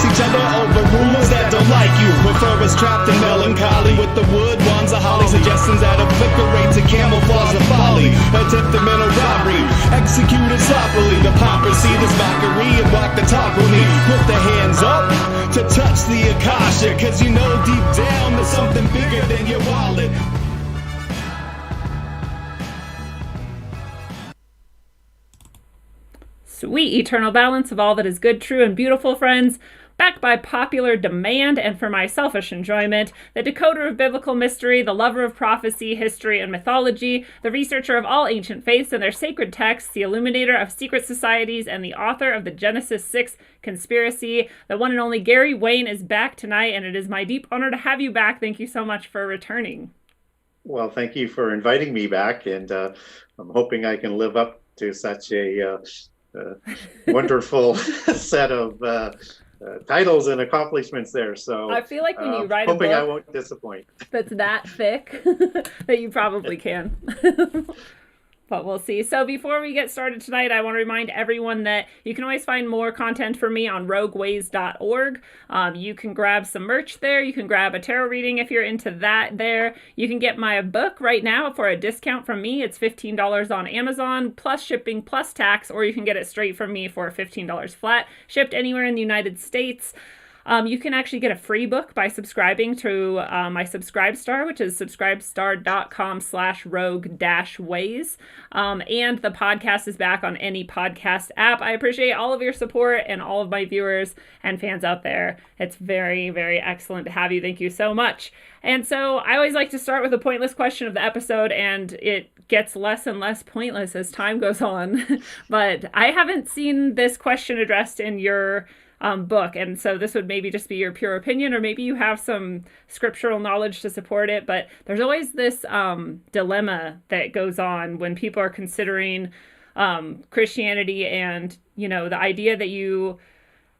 each other over rumors that don't like you. Prefer us trapped in melancholy with the wood wands of holly. Suggestions that obliterate to camouflage the folly. Attempted mental robbery, executed sloppily. The hypocrisy, this mockery, and walk the talk with me. Put the hands up to touch the akasha, cause you know deep down there's something bigger than your wallet. Sweet eternal balance of all that is good, true, and beautiful, friends. Backed by popular demand and for my selfish enjoyment, the decoder of biblical mystery, the lover of prophecy, history, and mythology, the researcher of all ancient faiths and their sacred texts, the illuminator of secret societies, and the author of the Genesis 6 conspiracy, the one and only Gary Wayne is back tonight, and it is my deep honor to have you back. Thank you so much for returning. Well, thank you for inviting me back, and I'm hoping I can live up to such a wonderful set of titles and accomplishments there. So I feel like when you write a book, hoping I won't disappoint. That's that thick that you probably can. But we'll see. So before we get started tonight, I want to remind everyone that you can always find more content from me on rogueways.org. You can grab some merch there. You can grab a tarot reading if you're into that there. You can get my book right now for a discount from me. It's $15 on Amazon, plus shipping, plus tax, or you can get it straight from me for $15 flat, shipped anywhere in the United States. You can actually get a free book by subscribing to my Subscribestar, which is subscribestar.com/rogue-ways. And the podcast is back on any podcast app. I appreciate all of your support and all of my viewers and fans out there. It's very, very excellent to have you. Thank you so much. And so I always like to start with a pointless question of the episode, and it gets less and less pointless as time goes on. But I haven't seen this question addressed in your book, and so this would maybe just be your pure opinion, or maybe you have some scriptural knowledge to support it. But there's always this dilemma that goes on when people are considering Christianity, and the idea that you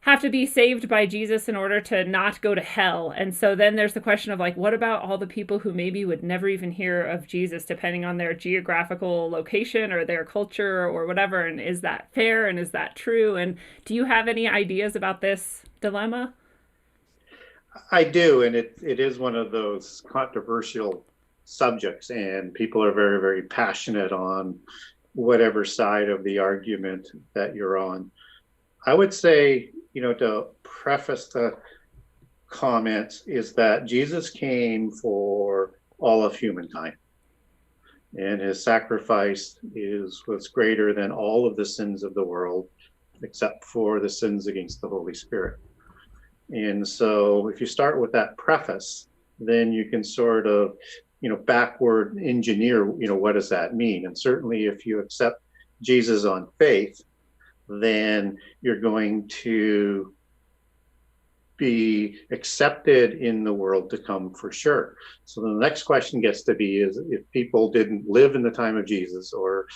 have to be saved by Jesus in order to not go to hell. And so then there's the question of what about all the people who maybe would never even hear of Jesus, depending on their geographical location or their culture or whatever? And is that fair? And is that true? And do you have any ideas about this dilemma? I do, and it is one of those controversial subjects, and people are very, very passionate on whatever side of the argument that you're on. I would say, to preface the comments, is that Jesus came for all of humankind, and his sacrifice was greater than all of the sins of the world, except for the sins against the Holy Spirit. And so if you start with that preface, then you can sort of, backward engineer, what does that mean? And certainly if you accept Jesus on faith, then you're going to be accepted in the world to come for sure. So the next question gets to be is, if people didn't live in the time of Jesus, or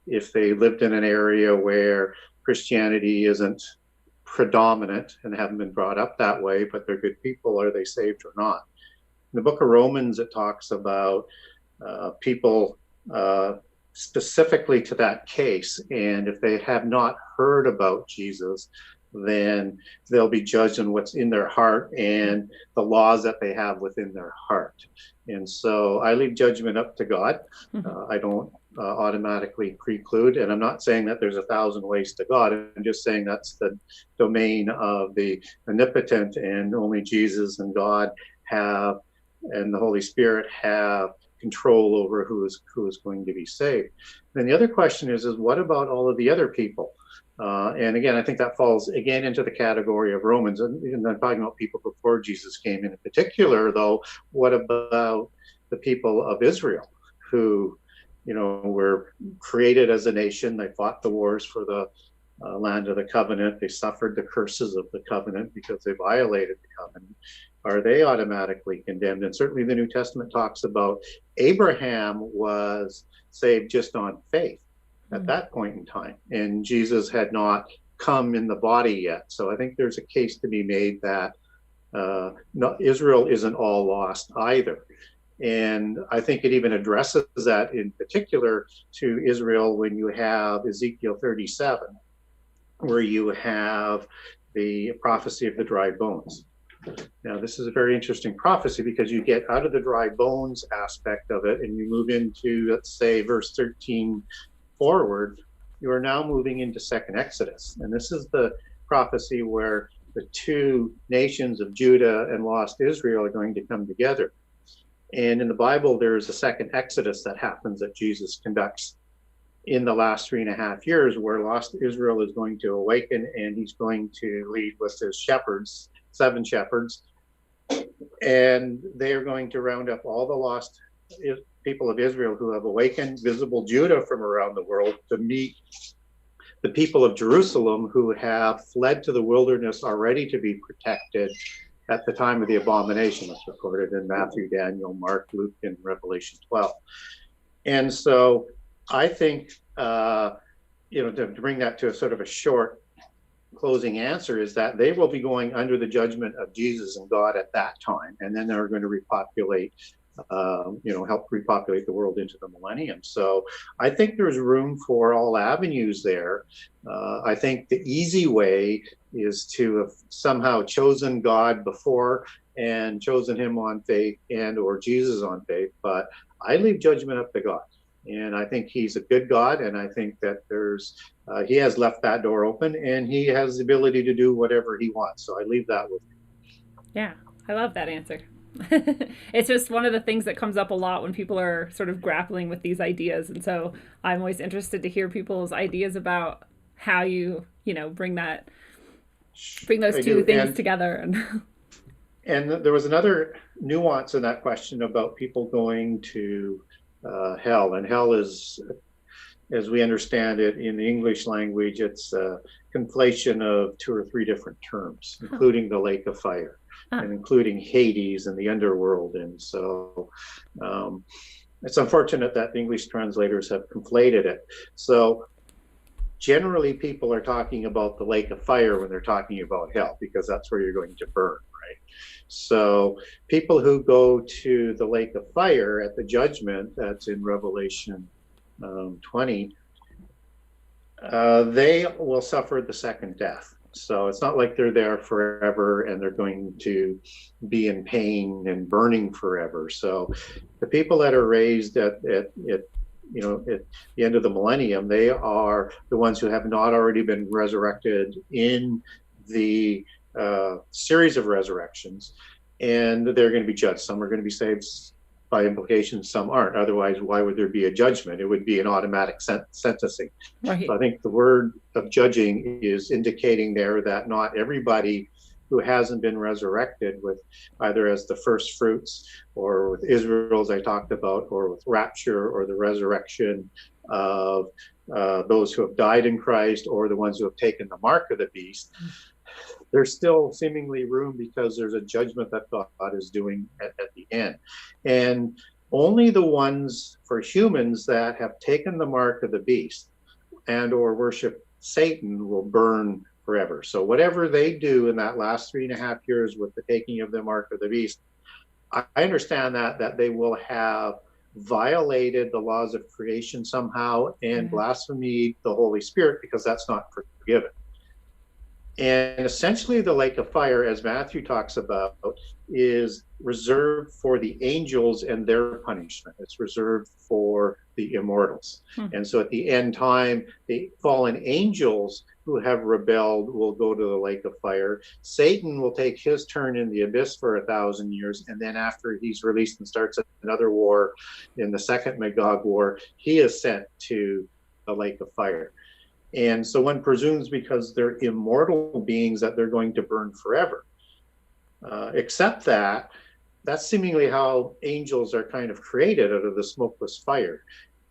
if they lived in an area where Christianity isn't predominant and haven't been brought up that way, but they're good people, are they saved or not? In the book of Romans, it talks about people specifically to that case, and if they have not heard about Jesus, then they'll be judged on what's in their heart and the laws that they have within their heart. And so I leave judgment up to God. I don't automatically preclude, and I'm not saying that there's 1,000 ways to God. I'm just saying that's the domain of the omnipotent, and only Jesus and God have, and the Holy Spirit have, control over who is going to be saved. Then the other question is what about all of the other people? And again, I think that falls again into the category of Romans, and I'm talking about people before Jesus came. In particular, though, what about the people of Israel, who, were created as a nation? They fought the wars for the land of the covenant. They suffered the curses of the covenant because they violated the covenant. Are they automatically condemned? And certainly the New Testament talks about Abraham was saved just on faith at that point in time, and Jesus had not come in the body yet. So I think there's a case to be made that Israel isn't all lost either. And I think it even addresses that in particular to Israel when you have Ezekiel 37, where you have the prophecy of the dry bones. Now, this is a very interesting prophecy because you get out of the dry bones aspect of it and you move into, let's say, verse 13 forward. You are now moving into second Exodus. And this is the prophecy where the two nations of Judah and lost Israel are going to come together. And in the Bible, there's a second Exodus that happens that Jesus conducts in the last 3.5 years, where lost Israel is going to awaken, and he's going to lead with his shepherds, 7 shepherds, and they are going to round up all the lost people of Israel who have awakened, visible Judah from around the world, to meet the people of Jerusalem who have fled to the wilderness already to be protected at the time of the abomination. That's recorded in Matthew, Daniel, Mark, Luke, and Revelation 12. And so I think, to bring that to a sort of a short closing answer, is that they will be going under the judgment of Jesus and God at that time, and then they're going to repopulate, help repopulate the world into the millennium. So I think there's room for all avenues there. I think the easy way is to have somehow chosen God before and chosen him on faith and or Jesus on faith, but I leave judgment up to God. And I think he's a good God, and I think that he has left that door open, and he has the ability to do whatever he wants. So I leave that with him. Yeah, I love that answer. It's just one of the things that comes up a lot when people are sort of grappling with these ideas, and so I'm always interested to hear people's ideas about how you bring those two things together. And there was another nuance in that question about people going to hell. And hell is, as we understand it in the English language, it's a conflation of 2 or 3 different terms, including the lake of fire and including Hades and the underworld. And so it's unfortunate that the English translators have conflated it. So generally people are talking about the lake of fire when they're talking about hell, because that's where you're going to burn, right? So people who go to the lake of fire at the judgment, that's in Revelation 20, they will suffer the second death. So it's not like they're there forever and they're going to be in pain and burning forever. So the people that are raised at the end of the millennium, they are the ones who have not already been resurrected in the series of resurrections, and they're going to be judged. Some are going to be saved by implication, some aren't. Otherwise, why would there be a judgment? It would be an automatic sentencing. Right. So I think the word of judging is indicating there that not everybody who hasn't been resurrected, with either as the first fruits or with Israel, as I talked about, or with rapture or the resurrection of those who have died in Christ, or the ones who have taken the mark of the beast, there's still seemingly room, because there's a judgment that God is doing at the end. And only the ones, for humans, that have taken the mark of the beast and or worship Satan will burn forever. So whatever they do in that last 3.5 years with the taking of the mark of the beast, I understand that they will have violated the laws of creation somehow and blasphemed the Holy Spirit, because that's not forgiven. And essentially the lake of fire, as Matthew talks about, is reserved for the angels and their punishment. It's reserved for the immortals. And so at the end time, the fallen angels who have rebelled will go to the lake of fire. Satan will take his turn in the abyss for 1,000 years. And then after he's released and starts another war in the second Magog war, he is sent to the lake of fire. And so one presumes, because they're immortal beings, that they're going to burn forever. Except that's seemingly how angels are kind of created, out of the smokeless fire.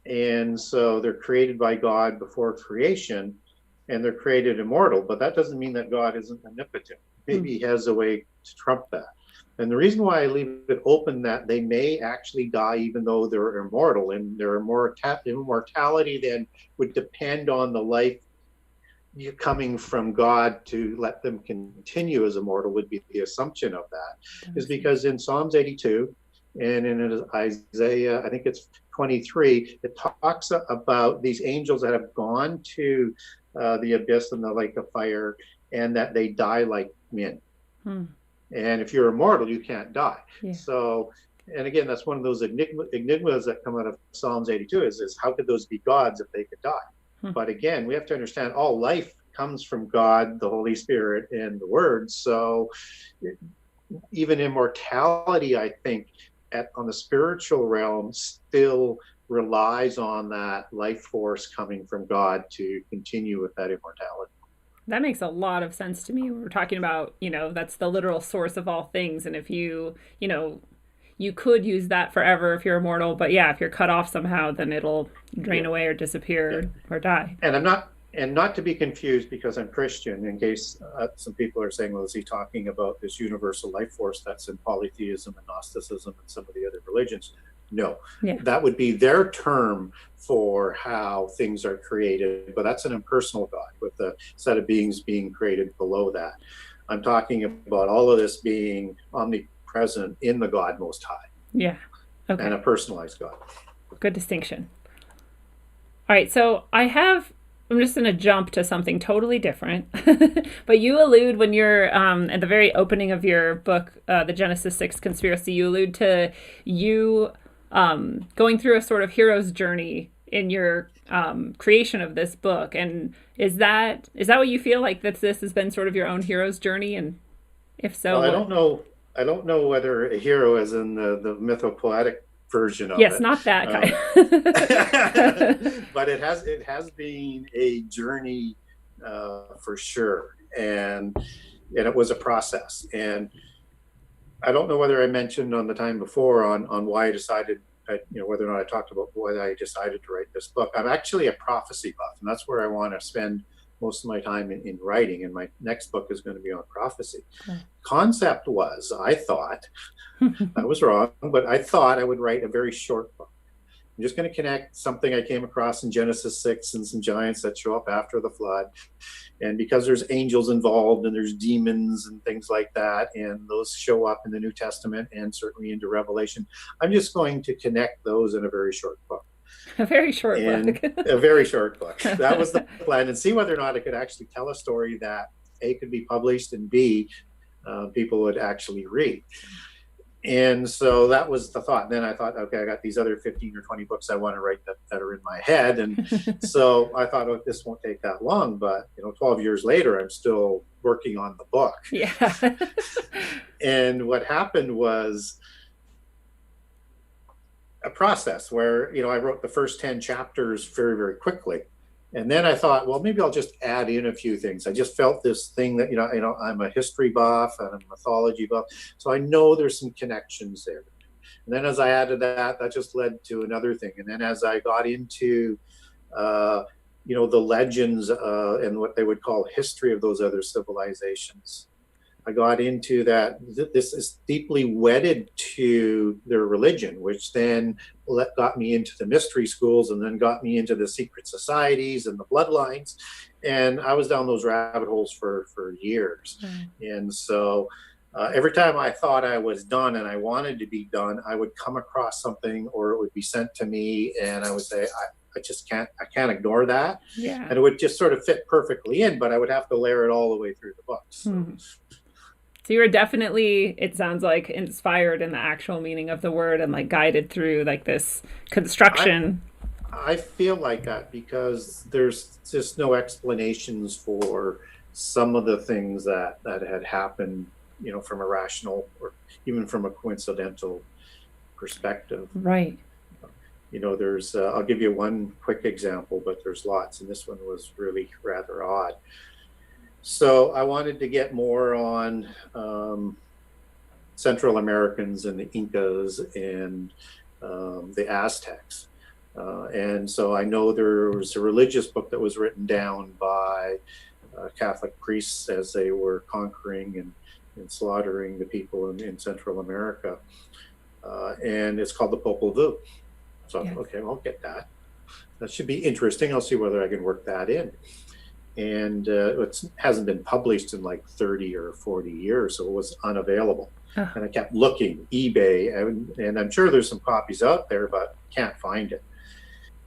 And so they're created by God before creation, and they're created immortal. But that doesn't mean that God isn't omnipotent. Maybe he has a way to trump that. And the reason why I leave it open that they may actually die even though they're immortal, and their immortality then would depend on the life coming from God to let them continue as immortal, would be the assumption of that, is because in Psalms 82 and in Isaiah, I think it's 23, it talks about these angels that have gone to the abyss and the lake of fire, and that they die like men. Hmm. And if you're immortal, you can't die. Yeah. So, and again, that's one of those enigmas that come out of Psalms 82 is how could those be gods if they could die? Hmm. But again, we have to understand all life comes from God, the Holy Spirit, and the Word. So even immortality, I think, on the spiritual realm still relies on that life force coming from God to continue with that immortality. That makes a lot of sense to me. We're talking about, that's the literal source of all things. And if you could use that forever if you're immortal, but yeah, if you're cut off somehow, then it'll drain away or disappear or die. And not to be confused, because I'm Christian, in case some people are saying, well, is he talking about this universal life force that's in polytheism and Gnosticism and some of the other religions? No, that would be their term for how things are created, but that's an impersonal God with a set of beings being created below that. I'm talking about all of this being omnipresent in the God Most High. Yeah. Okay. And a personalized God. Good distinction. All right, so I'm just going to jump to something totally different. But you allude when you're at the very opening of your book, The Genesis 6 Conspiracy, you allude to you going through a sort of hero's journey in your creation of this book. And is that what you feel like, that this has been sort of your own hero's journey? And if so, well, I don't know whether a hero is in the mythopoetic version of it. Yes, not that kind. But it has been a journey for sure, and it was a process. And I don't know whether I mentioned on the time before on why I decided, whether or not I talked about why I decided to write this book. I'm actually a prophecy buff, and that's where I want to spend most of my time in writing. And my next book is going to be on prophecy. Okay. Concept was, I thought, I was wrong, but I thought I would write a very short book. I'm just going to connect something I came across in Genesis 6 and some giants that show up after the flood. And because there's angels involved and there's demons and things like that, and those show up in the New Testament and certainly into Revelation, I'm just going to connect those in a very short book. A very short book. A very short book. That was the plan, and see whether or not I could actually tell a story that A, could be published, and B, people would actually read. And so that was the thought. And then I thought, okay, I got these other 15 or 20 books I want to write that are in my head. And so I thought, oh, this won't take that long. But 12 years later, I'm still working on the book. Yeah. And what happened was a process where, I wrote the first 10 chapters very, very quickly. And then I thought, well, maybe I'll just add in a few things. I just felt this thing that, I'm a history buff and I'm a mythology buff. So I know there's some connections there. And then as I added that just led to another thing. And then as I got into, the legends and what they would call history of those other civilizations, I got into that this is deeply wedded to their religion, which then got me into the mystery schools and then got me into the secret societies and the bloodlines. And I was down those rabbit holes for years. Mm. And so every time I thought I was done and I wanted to be done, I would come across something or it would be sent to me and I would say, I can't ignore that. Yeah. And it would just sort of fit perfectly in, but I would have to layer it all the way through the book. So. Mm. So you were definitely, it sounds like, inspired in the actual meaning of the word and like guided through like this construction. I feel like that because there's just no explanations for some of the things that had happened, from a rational or even from a coincidental perspective. Right. There's, I'll give you one quick example, but there's lots, and this one was really rather odd. So I wanted to get more on Central Americans and the Incas and the Aztecs. And so I know there was a religious book that was written down by Catholic priests as they were conquering and slaughtering the people in Central America. And it's called the Popol Vuh. So, yes. Okay, I'll get that. That should be interesting. I'll see whether I can work that in. And it hasn't been published in like 30 or 40 years, so it was unavailable. Oh. And I kept looking, eBay, and I'm sure there's some copies out there, but can't find it.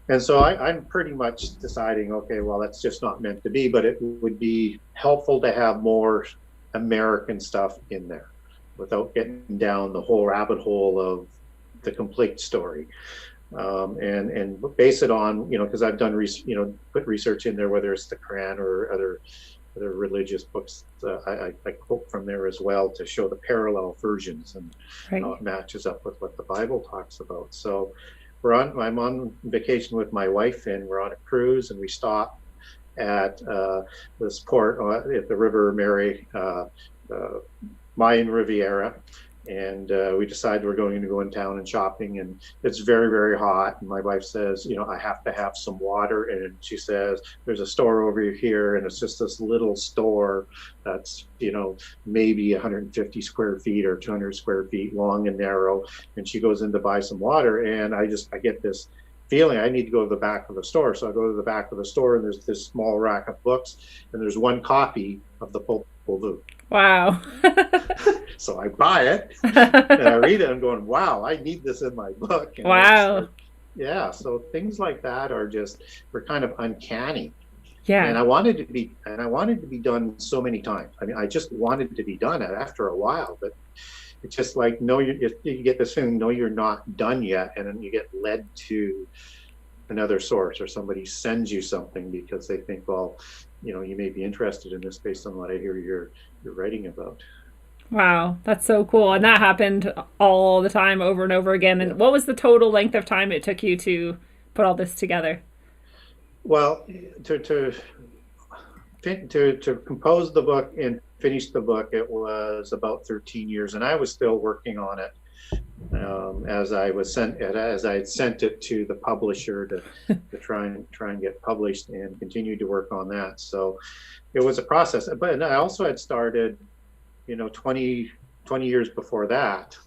And so I'm pretty much deciding, okay, well, that's just not meant to be, but it would be helpful to have more American stuff in there without getting down the whole rabbit hole of the complete story. And base it on, because I've done, put research in there, whether it's the Quran or other religious books. I quote from there as well to show the parallel versions and Right. how it matches up with what the Bible talks about. So I'm on vacation with my wife, and we're on a cruise, and we stop at this port at the River Mary, Mayan Riviera, and we decide we're going to go in town and shopping, and it's very, very hot. And my wife says, I have to have some water. And she says, there's a store over here, and it's just this little store that's, maybe 150 square feet or 200 square feet long and narrow. And she goes in to buy some water, and I get this feeling I need to go to the back of the store. So I go to the back of the store, and there's this small rack of books, and there's one copy of the Popol Vuh. Wow. So I buy it and I read it and going, wow, I need this in my book. And wow. Yeah. So things like that were kind of uncanny. Yeah. And I wanted to be done so many times. I mean, I just wanted to be done after a while, but it's just like, no, you get this feeling, no, you're not done yet. And then you get led to another source, or somebody sends you something because they think, well, you may be interested in this based on what I hear you're writing about. Wow, that's so cool. And that happened all the time, over and over again. And what was the total length of time it took you to put all this together? Well, to compose the book and finish the book, it was about 13 years, and I was still working on it as I had sent it to the publisher to try and get published, and continued to work on that. So it was a process. But I also had started 20 years before that,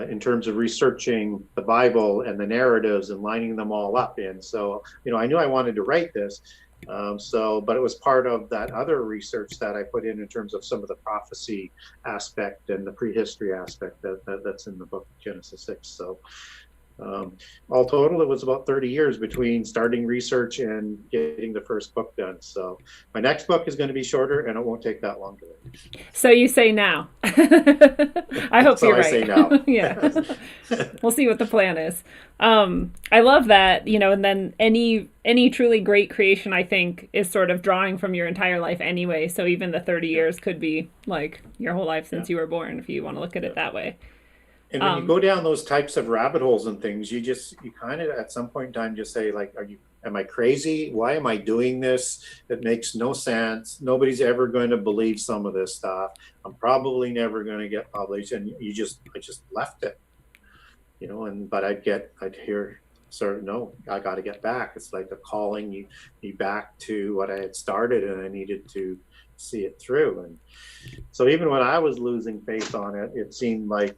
in terms of researching the Bible and the narratives and lining them all up. And so, I knew I wanted to write this. But it was part of that other research that I put in terms of some of the prophecy aspect and the prehistory aspect that's in the book of Genesis 6. So all total, it was about 30 years between starting research and getting the first book done. So my next book is going to be shorter, and it won't take that long to write. So you say now. I hope so you're I right. say now. Yeah. We'll see what the plan is. I love that, and then any truly great creation, I think, is sort of drawing from your entire life anyway. So even the 30 years could be like your whole life since you were born, if you want to look at it that way. And when you go down those types of rabbit holes and things, you kind of at some point in time just say, like, am I crazy? Why am I doing this? It makes no sense. Nobody's ever going to believe some of this stuff. I'm probably never going to get published. And I just left it, but I'd hear sort of, no, I got to get back. It's like a calling me back to what I had started, and I needed to see it through. And so even when I was losing faith on it, it seemed like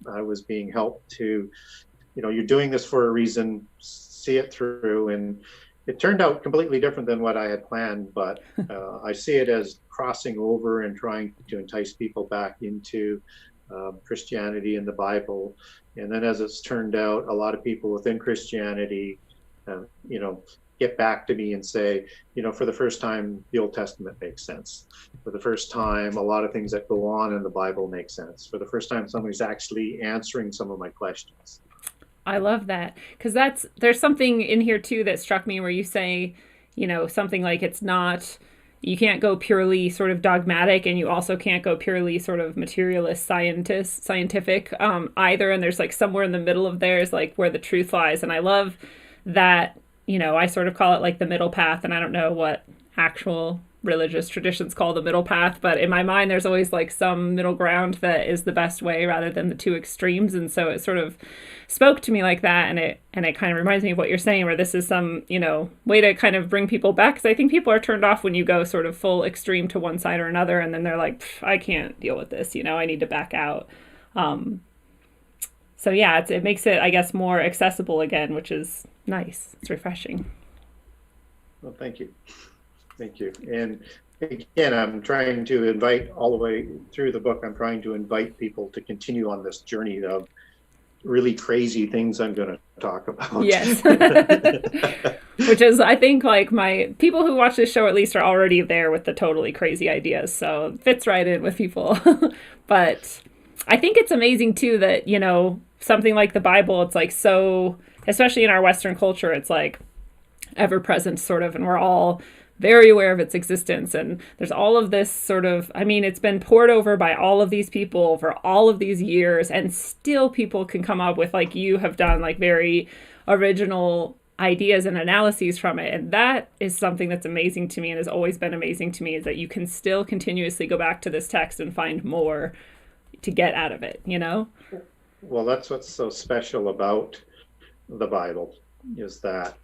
I was being helped to, you're doing this for a reason, see it through. And it turned out completely different than what I had planned, but I see it as crossing over and trying to entice people back into Christianity and the Bible. And then as it's turned out, a lot of people within Christianity, get back to me and say, for the first time, the Old Testament makes sense. For the first time, a lot of things that go on in the Bible make sense. For the first time, somebody's actually answering some of my questions. I love that, because there's something in here too that struck me where you say, something like you can't go purely sort of dogmatic, and you also can't go purely sort of materialist scientific either. And there's like somewhere in the middle of there is like where the truth lies. And I love that, I sort of call it like the middle path, and I don't know what actual religious traditions call the middle path, but in my mind there's always like some middle ground that is the best way rather than the two extremes. And so it sort of spoke to me like that, and it kind of reminds me of what you're saying, where this is some way to kind of bring people back, because I think people are turned off when you go sort of full extreme to one side or another, and then they're like, I can't deal with this, I need to back out. So yeah, it makes it, I guess, more accessible again, which is nice. It's refreshing. Well, thank you. And again, I'm trying to invite all the way through the book, I'm trying to invite people to continue on this journey of, really crazy things I'm going to talk about. Yes. Which is, I think, like, my people who watch this show at least are already there with the totally crazy ideas. So it fits right in with people. But I think it's amazing, too, that, you know, something like the Bible, it's like so, especially in our Western culture, it's like ever present, sort of, and we're all very aware of its existence. And there's all of this sort of, I mean, it's been poured over by all of these people over all of these years, and still people can come up with, like you have done, like very original ideas and analyses from it. And that is something that's amazing to me, and has always been amazing to me, is that you can still continuously go back to this text and find more to get out of it, you know? Well, that's what's so special about the Bible, is that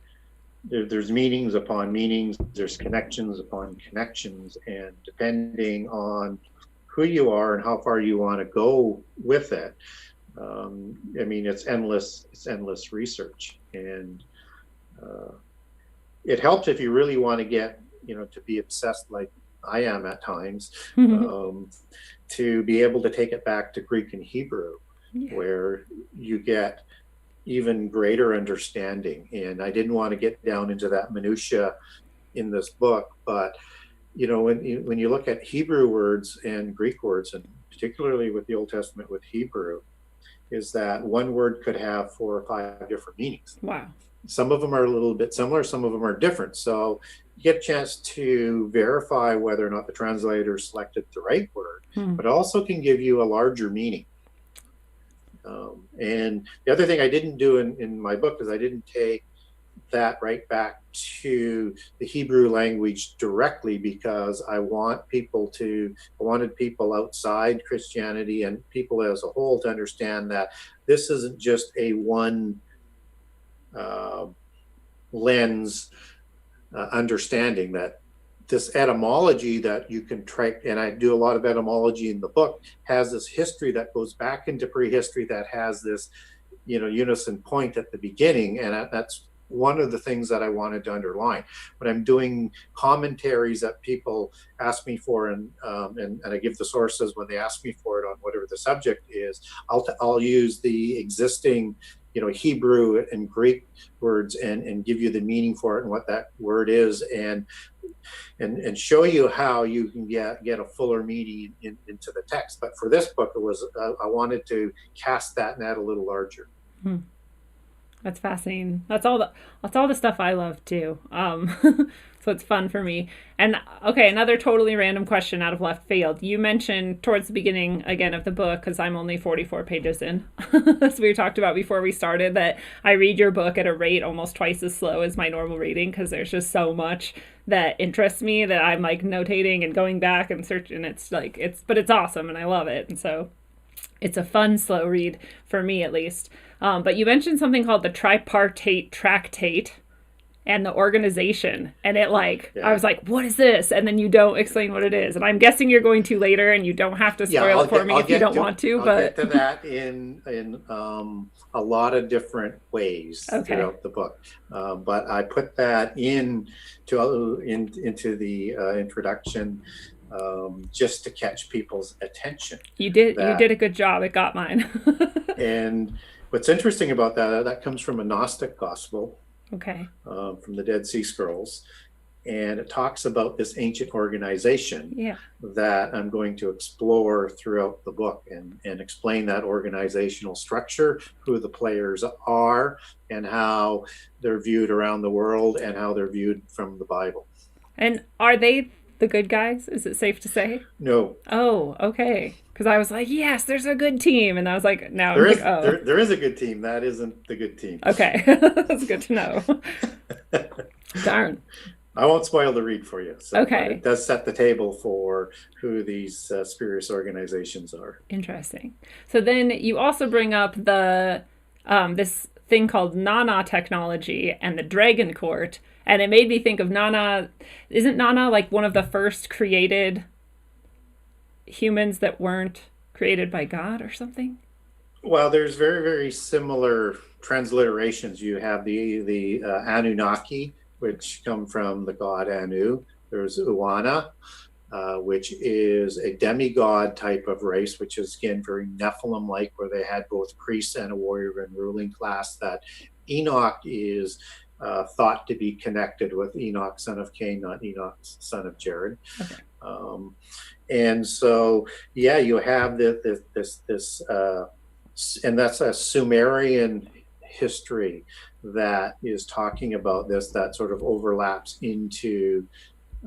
there's meanings upon meanings, there's connections upon connections, and depending on who you are and how far you want to go with it, I mean, it's endless research. And it helps if you really want to get, you know, to be obsessed like I am at times, to be able to take it back to Greek and Hebrew, where you get even greater understanding. And I didn't want to get down into that minutia in this book, but you know, when you look at Hebrew words and Greek words, and particularly with the Old Testament with Hebrew, is that one word could have 4 or 5 different meanings. Wow. Some of them are a little bit similar, some of them are different. So you get a chance to verify whether or not the translator selected the right word, but also can give you a larger meaning. And the other thing I didn't do in my book is I didn't take that right back to the Hebrew language directly, because I wanted people outside Christianity and people as a whole to understand that this isn't just a one lens understanding, that this etymology that you can track, and I do a lot of etymology in the book, has this history that goes back into prehistory, that has this, you know, unison point at the beginning. And that's one of the things that I wanted to underline when I'm doing commentaries that people ask me for, and I give the sources when they ask me for it on whatever the subject is. I'll use the existing, you know, Hebrew and Greek words and give you the meaning for it and what that word is, and show you how you can get a fuller meaning into the text. But for this book, it was I wanted to cast that net a little larger. That's fascinating. That's all the stuff I love too. So it's fun for me. And okay, another totally random question out of left field. You mentioned towards the beginning again of the book, because I'm only 44 pages in, as we talked about before we started, that I read your book at a rate almost twice as slow as my normal reading, because there's just so much that interests me that I'm like notating and going back and searching. It's like but it's awesome and I love it. And so it's a fun, slow read for me, at least. But you mentioned something called the tripartite tractate and the organization. And it I was like, what is this? And then you don't explain what it is. And I'm guessing you're going to later, and you don't have to spoil it for me if you don't want to. But I'll get to that in a lot of different ways throughout the book. But I put that into the introduction, just to catch people's attention. You did a good job. It got mine. And what's interesting about that comes from a Gnostic gospel, from the Dead Sea Scrolls, and it talks about this ancient organization that I'm going to explore throughout the book, and explain that organizational structure, who the players are, and how they're viewed around the world, and how they're viewed from the Bible. And are they the good guys? Is it safe to say? No. Oh, okay. Because I was like, yes, there's a good team. And I was like, no. There is a good team. That isn't the good team. Okay. That's good to know. Darn. I won't spoil the read for you. So, okay. It does set the table for who these spurious organizations are. Interesting. So then you also bring up the this thing called Nana technology and the Dragon Court. And it made me think of Nana. Isn't Nana like one of the first created humans that weren't created by God or something? Well, there's very, very similar transliterations. You have the Anunnaki, which come from the god Anu. There's Uana, which is a demigod type of race, which is again very Nephilim-like, where they had both priests and a warrior and ruling class. That Enoch is thought to be connected with Enoch, son of Cain, not Enoch, son of Jared. Okay. And so, yeah, you have this and that's a Sumerian history that is talking about this, that sort of overlaps into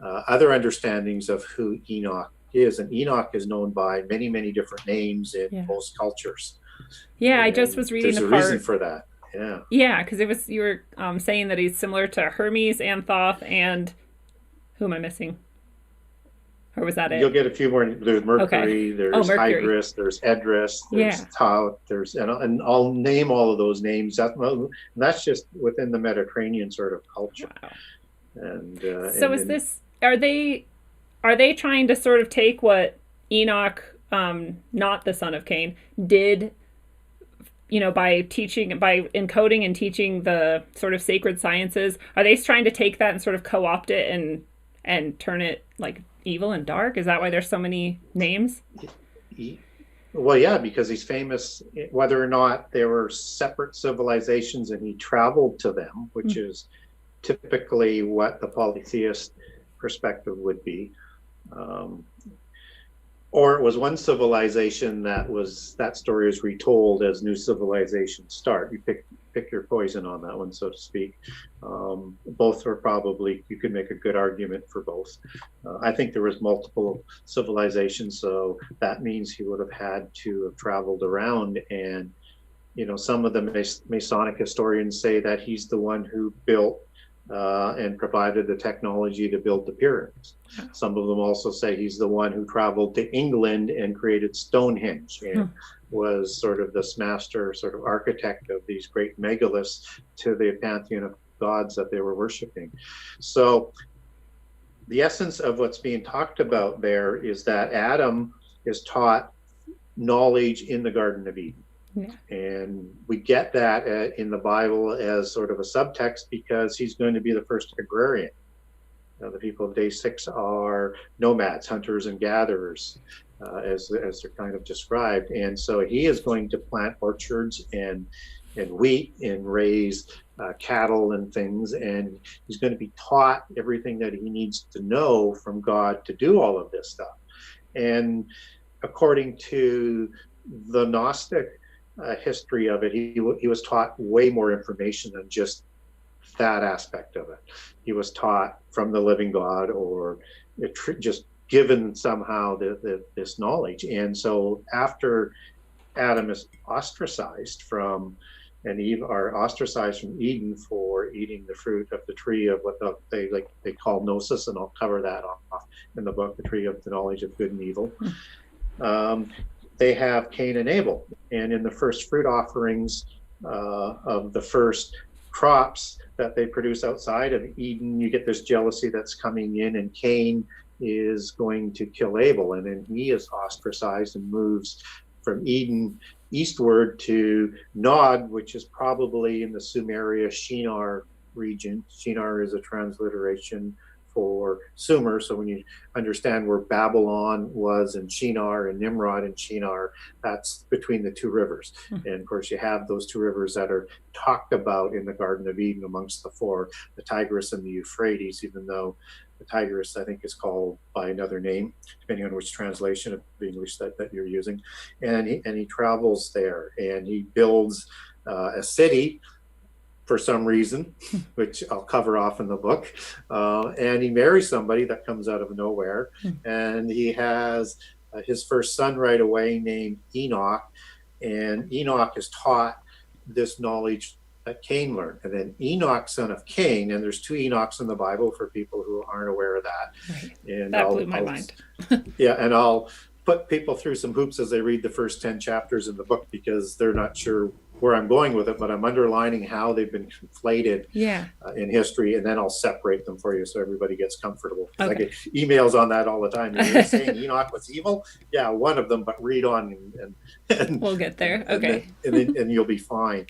other understandings of who Enoch is. And Enoch is known by many, many different names in most cultures. Yeah, and I just was reading there's a a part. reason for that. Yeah. Yeah, because you were saying that he's similar to Hermes and Thoth and who am I missing? Or was that it? You'll get a few more. There's Mercury, there's Mercury. Hydrus, there's Edris, there's Thoth, and I'll name all of those names. That's just within the Mediterranean sort of culture. Wow. And so are they trying to sort of take what Enoch, not the son of Cain, did, by encoding and teaching the sort of sacred sciences? Are they trying to take that and sort of co-opt it and turn it like evil and dark? Is that why there's so many names? Well, yeah, because he's famous, whether or not there were separate civilizations and he traveled to them, which is typically what the polytheist perspective would be. Or it was one civilization that story is retold as new civilizations start. You pick your poison on that one, so to speak. Both are probably, you could make a good argument for both. I think there was multiple civilizations, so that means he would have had to have traveled around. And, some of the Masonic historians say that he's the one who built and provided the technology to build the pyramids. Some of them also say he's the one who traveled to England and created Stonehenge and was sort of this master sort of architect of these great megaliths to the pantheon of gods that they were worshiping. So the essence of what's being talked about there is that Adam is taught knowledge in the Garden of Eden. Yeah. And we get that in the Bible as sort of a subtext because he's going to be the first agrarian. The people of day 6 are nomads, hunters and gatherers, as they're kind of described. And so he is going to plant orchards and wheat and raise cattle and things. And he's going to be taught everything that he needs to know from God to do all of this stuff. And according to the Gnostic history of it, he was taught way more information than just that aspect of it. He was taught from the living God, or just given somehow this knowledge. And so after Adam is ostracized from Eve are ostracized from Eden for eating the fruit of the tree of what they call gnosis, and I'll cover that off in the book, the tree of the knowledge of good and evil. They have Cain and Abel, and in the first fruit offerings of the first crops that they produce outside of Eden, you get this jealousy that's coming in, and Cain is going to kill Abel, and then he is ostracized and moves from Eden eastward to Nod, which is probably in the Sumeria Shinar region. Shinar is a transliteration for Sumer. So when you understand where Babylon was and Shinar and Nimrod and Shinar, that's between the two rivers. And of course you have those two rivers that are talked about in the Garden of Eden amongst the four, the Tigris and the Euphrates, even though the Tigris I think is called by another name, depending on which translation of the English that you're using. And he travels there and he builds a city for some reason, which I'll cover off in the book. And he marries somebody that comes out of nowhere. And he has his first son right away named Enoch. And Enoch is taught this knowledge that Cain learned. And then Enoch, son of Cain, and there's two Enochs in the Bible for people who aren't aware of that. Right. And that blew my mind. Yeah, and I'll put people through some hoops as they read the first 10 chapters in the book because they're not sure where I'm going with it, but I'm underlining how they've been conflated in history, and then I'll separate them for you so everybody gets comfortable. Okay. I get emails on that all the time. You're saying Enoch was evil? Yeah, one of them, but read on and we'll get there. Okay. And you'll be fine.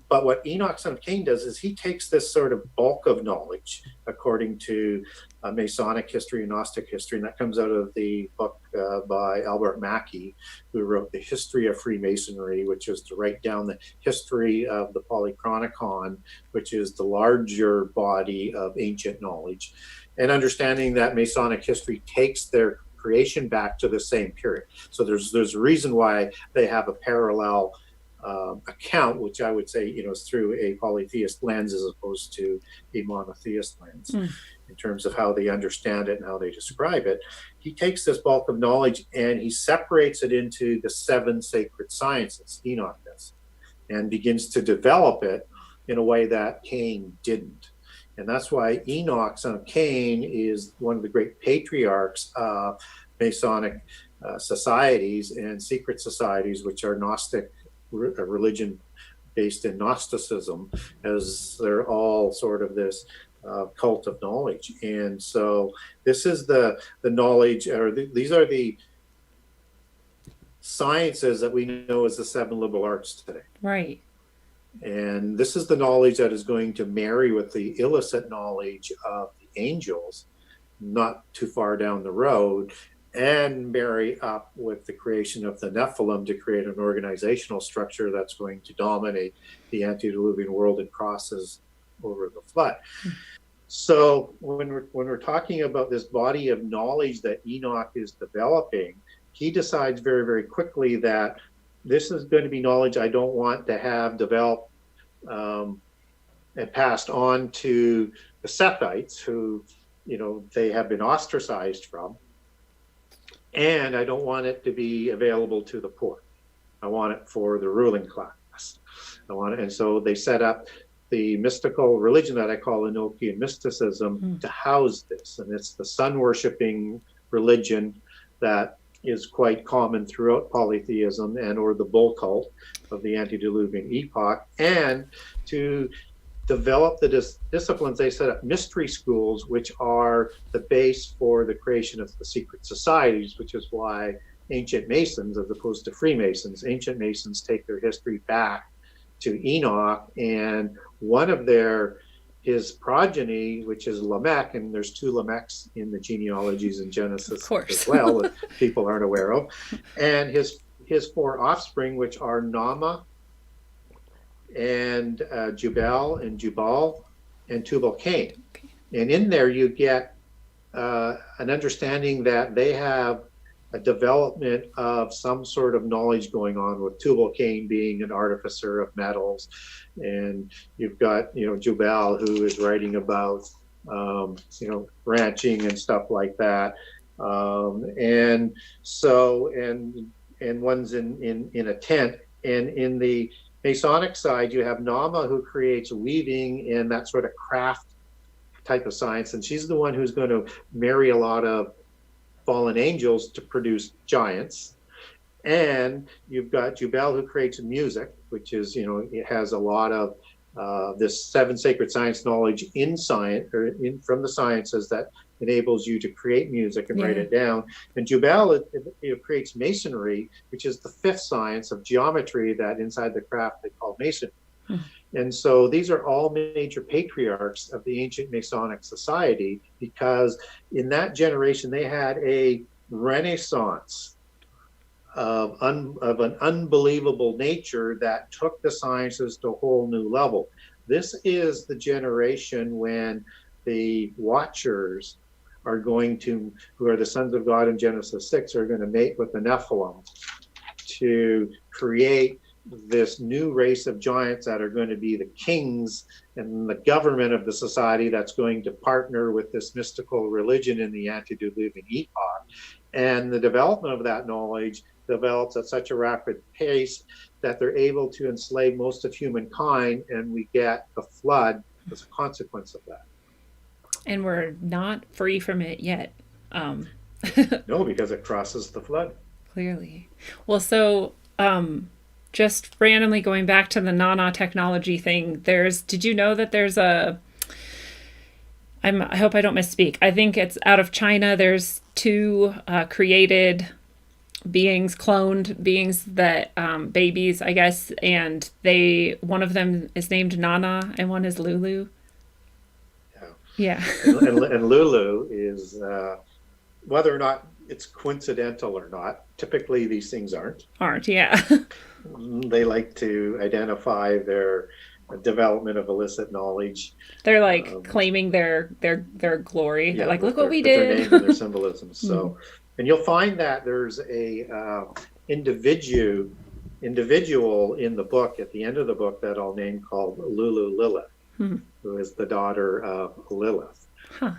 But what Enoch, son of Cain, does is he takes this sort of bulk of knowledge, according to Masonic history and Gnostic history, and that comes out of the book by Albert Mackey, who wrote The History of Freemasonry, which is to write down the history of the Polychronicon, which is the larger body of ancient knowledge, and understanding that Masonic history takes their creation back to the same period. So there's a reason why they have a parallel account, which I would say, is through a polytheist lens as opposed to a monotheist lens. In terms of how they understand it and how they describe it. He takes this bulk of knowledge and he separates it into the 7 sacred sciences, Enoch does, and begins to develop it in a way that Cain didn't. And that's why Enoch, son of Cain, is one of the great patriarchs of Masonic societies and secret societies, which are Gnostic religion based in Gnosticism, as they're all sort of this cult of knowledge. And so this is the knowledge, or these are the sciences that we know as the 7 liberal arts today. Right. And this is the knowledge that is going to marry with the illicit knowledge of the angels, not too far down the road, and marry up with the creation of the Nephilim to create an organizational structure that's going to dominate the antediluvian world and crosses over the flood. So when we're talking about this body of knowledge that Enoch is developing, he decides very, very quickly that this is going to be knowledge I don't want to have developed and passed on to the Sethites, who, they have been ostracized from. And I don't want it to be available to the poor. I want it for the ruling class. And so they set up the mystical religion that I call Enochian mysticism to house this. And it's the sun-worshipping religion that is quite common throughout polytheism and or the bull cult of the antediluvian epoch. And to develop the disciplines, they set up mystery schools, which are the base for the creation of the secret societies, which is why ancient Masons, as opposed to Freemasons, ancient Masons take their history back to Enoch, and one of his progeny, which is Lamech, and there's 2 Lamechs in the genealogies in Genesis as well that people aren't aware of, and his 4 offspring, which are Nama and Jubal and Jubal and Tubal-Cain. And in there you get an understanding that they have a development of some sort of knowledge going on, with Tubal-Cain being an artificer of metals, and you've got Jubal, who is writing about ranching and stuff like that, and so and one's in a tent. And in the Masonic side, you have Nama, who creates weaving and that sort of craft type of science, and she's the one who's going to marry a lot of fallen angels to produce giants. And you've got Jubal, who creates music, which is, it has a lot of this 7 sacred science knowledge in science, or from the sciences, that enables you to create music and write it down. And Jubal creates masonry, which is the 5th science of geometry that inside the craft they call masonry. And so these are all major patriarchs of the ancient Masonic society, because in that generation they had a renaissance of an unbelievable nature that took the sciences to a whole new level. This is the generation when the Watchers are who are the sons of God in Genesis 6, are going to mate with the Nephilim to create this new race of giants that are going to be the kings and the government of the society, that's going to partner with this mystical religion in the antediluvian epoch. And the development of that knowledge develops at such a rapid pace that they're able to enslave most of humankind, and we get the flood as a consequence of that. And we're not free from it yet. No, because it crosses the flood. Clearly. Well, so just randomly going back to the nanotechnology thing, did you know that there's I hope I don't misspeak. I think it's out of China. There's 2 created beings, cloned beings, that babies, I guess, and one of them is named Nana and one is Lulu. Yeah. And Lulu is, whether or not it's coincidental or not, typically these things Aren't, yeah. they like to identify their development of illicit knowledge. They're like claiming their glory. They're Yeah, like, look what we with their did. name and their symbolism. So, and you'll find that there's a individual in the book, at the end of the book, that I'll name, called Lulu Lilith, who is the daughter of Lilith. Huh.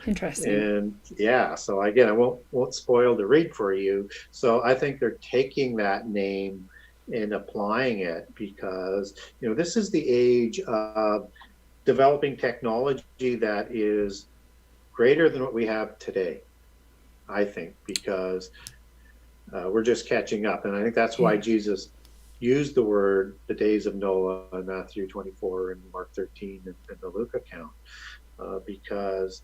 Interesting. And yeah, so again, I won't spoil the read for you. So I think they're taking that name and applying it because, you know, this is the age of developing technology that is greater than what we have today, I think, because we're just catching up. And I think that's why Jesus used the word the days of Noah in Matthew 24 and Mark 13 and the Luke account, because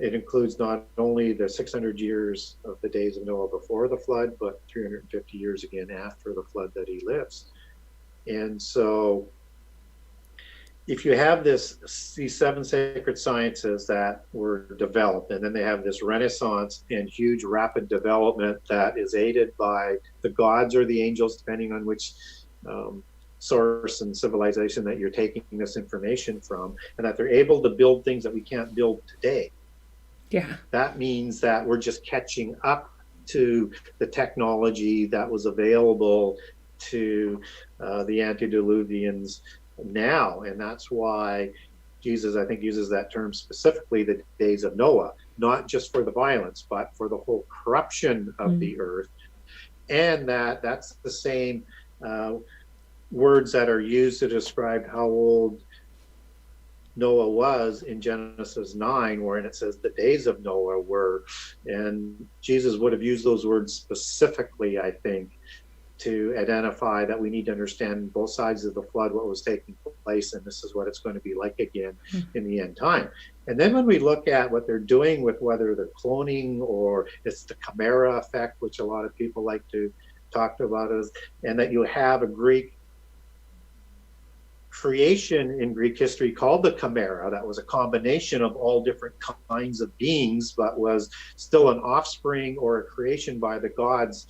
it includes not only the 600 years of the days of Noah before the flood, but 350 years again after the flood that he lives. And so if you have these 7 sacred sciences that were developed, and then they have this renaissance and huge rapid development that is aided by the gods or the angels, depending on which source and civilization that you're taking this information from, and that they're able to build things that we can't build today. Yeah. That means that we're just catching up to the technology that was available to the antediluvians now. And that's why Jesus, I think, uses that term specifically, the days of Noah, not just for the violence, but for the whole corruption of the earth. And that's the same words that are used to describe how old Noah was in Genesis 9, wherein it says the days of Noah were, and Jesus would have used those words specifically, I think, to identify that we need to understand both sides of the flood, what was taking place, and this is what it's going to be like again in the end time. And then when we look at what they're doing with whether they're cloning or it's the chimera effect, which a lot of people like to talk about, and that you have a Greek creation in Greek history called the chimera that was a combination of all different kinds of beings, but was still an offspring or a creation by the gods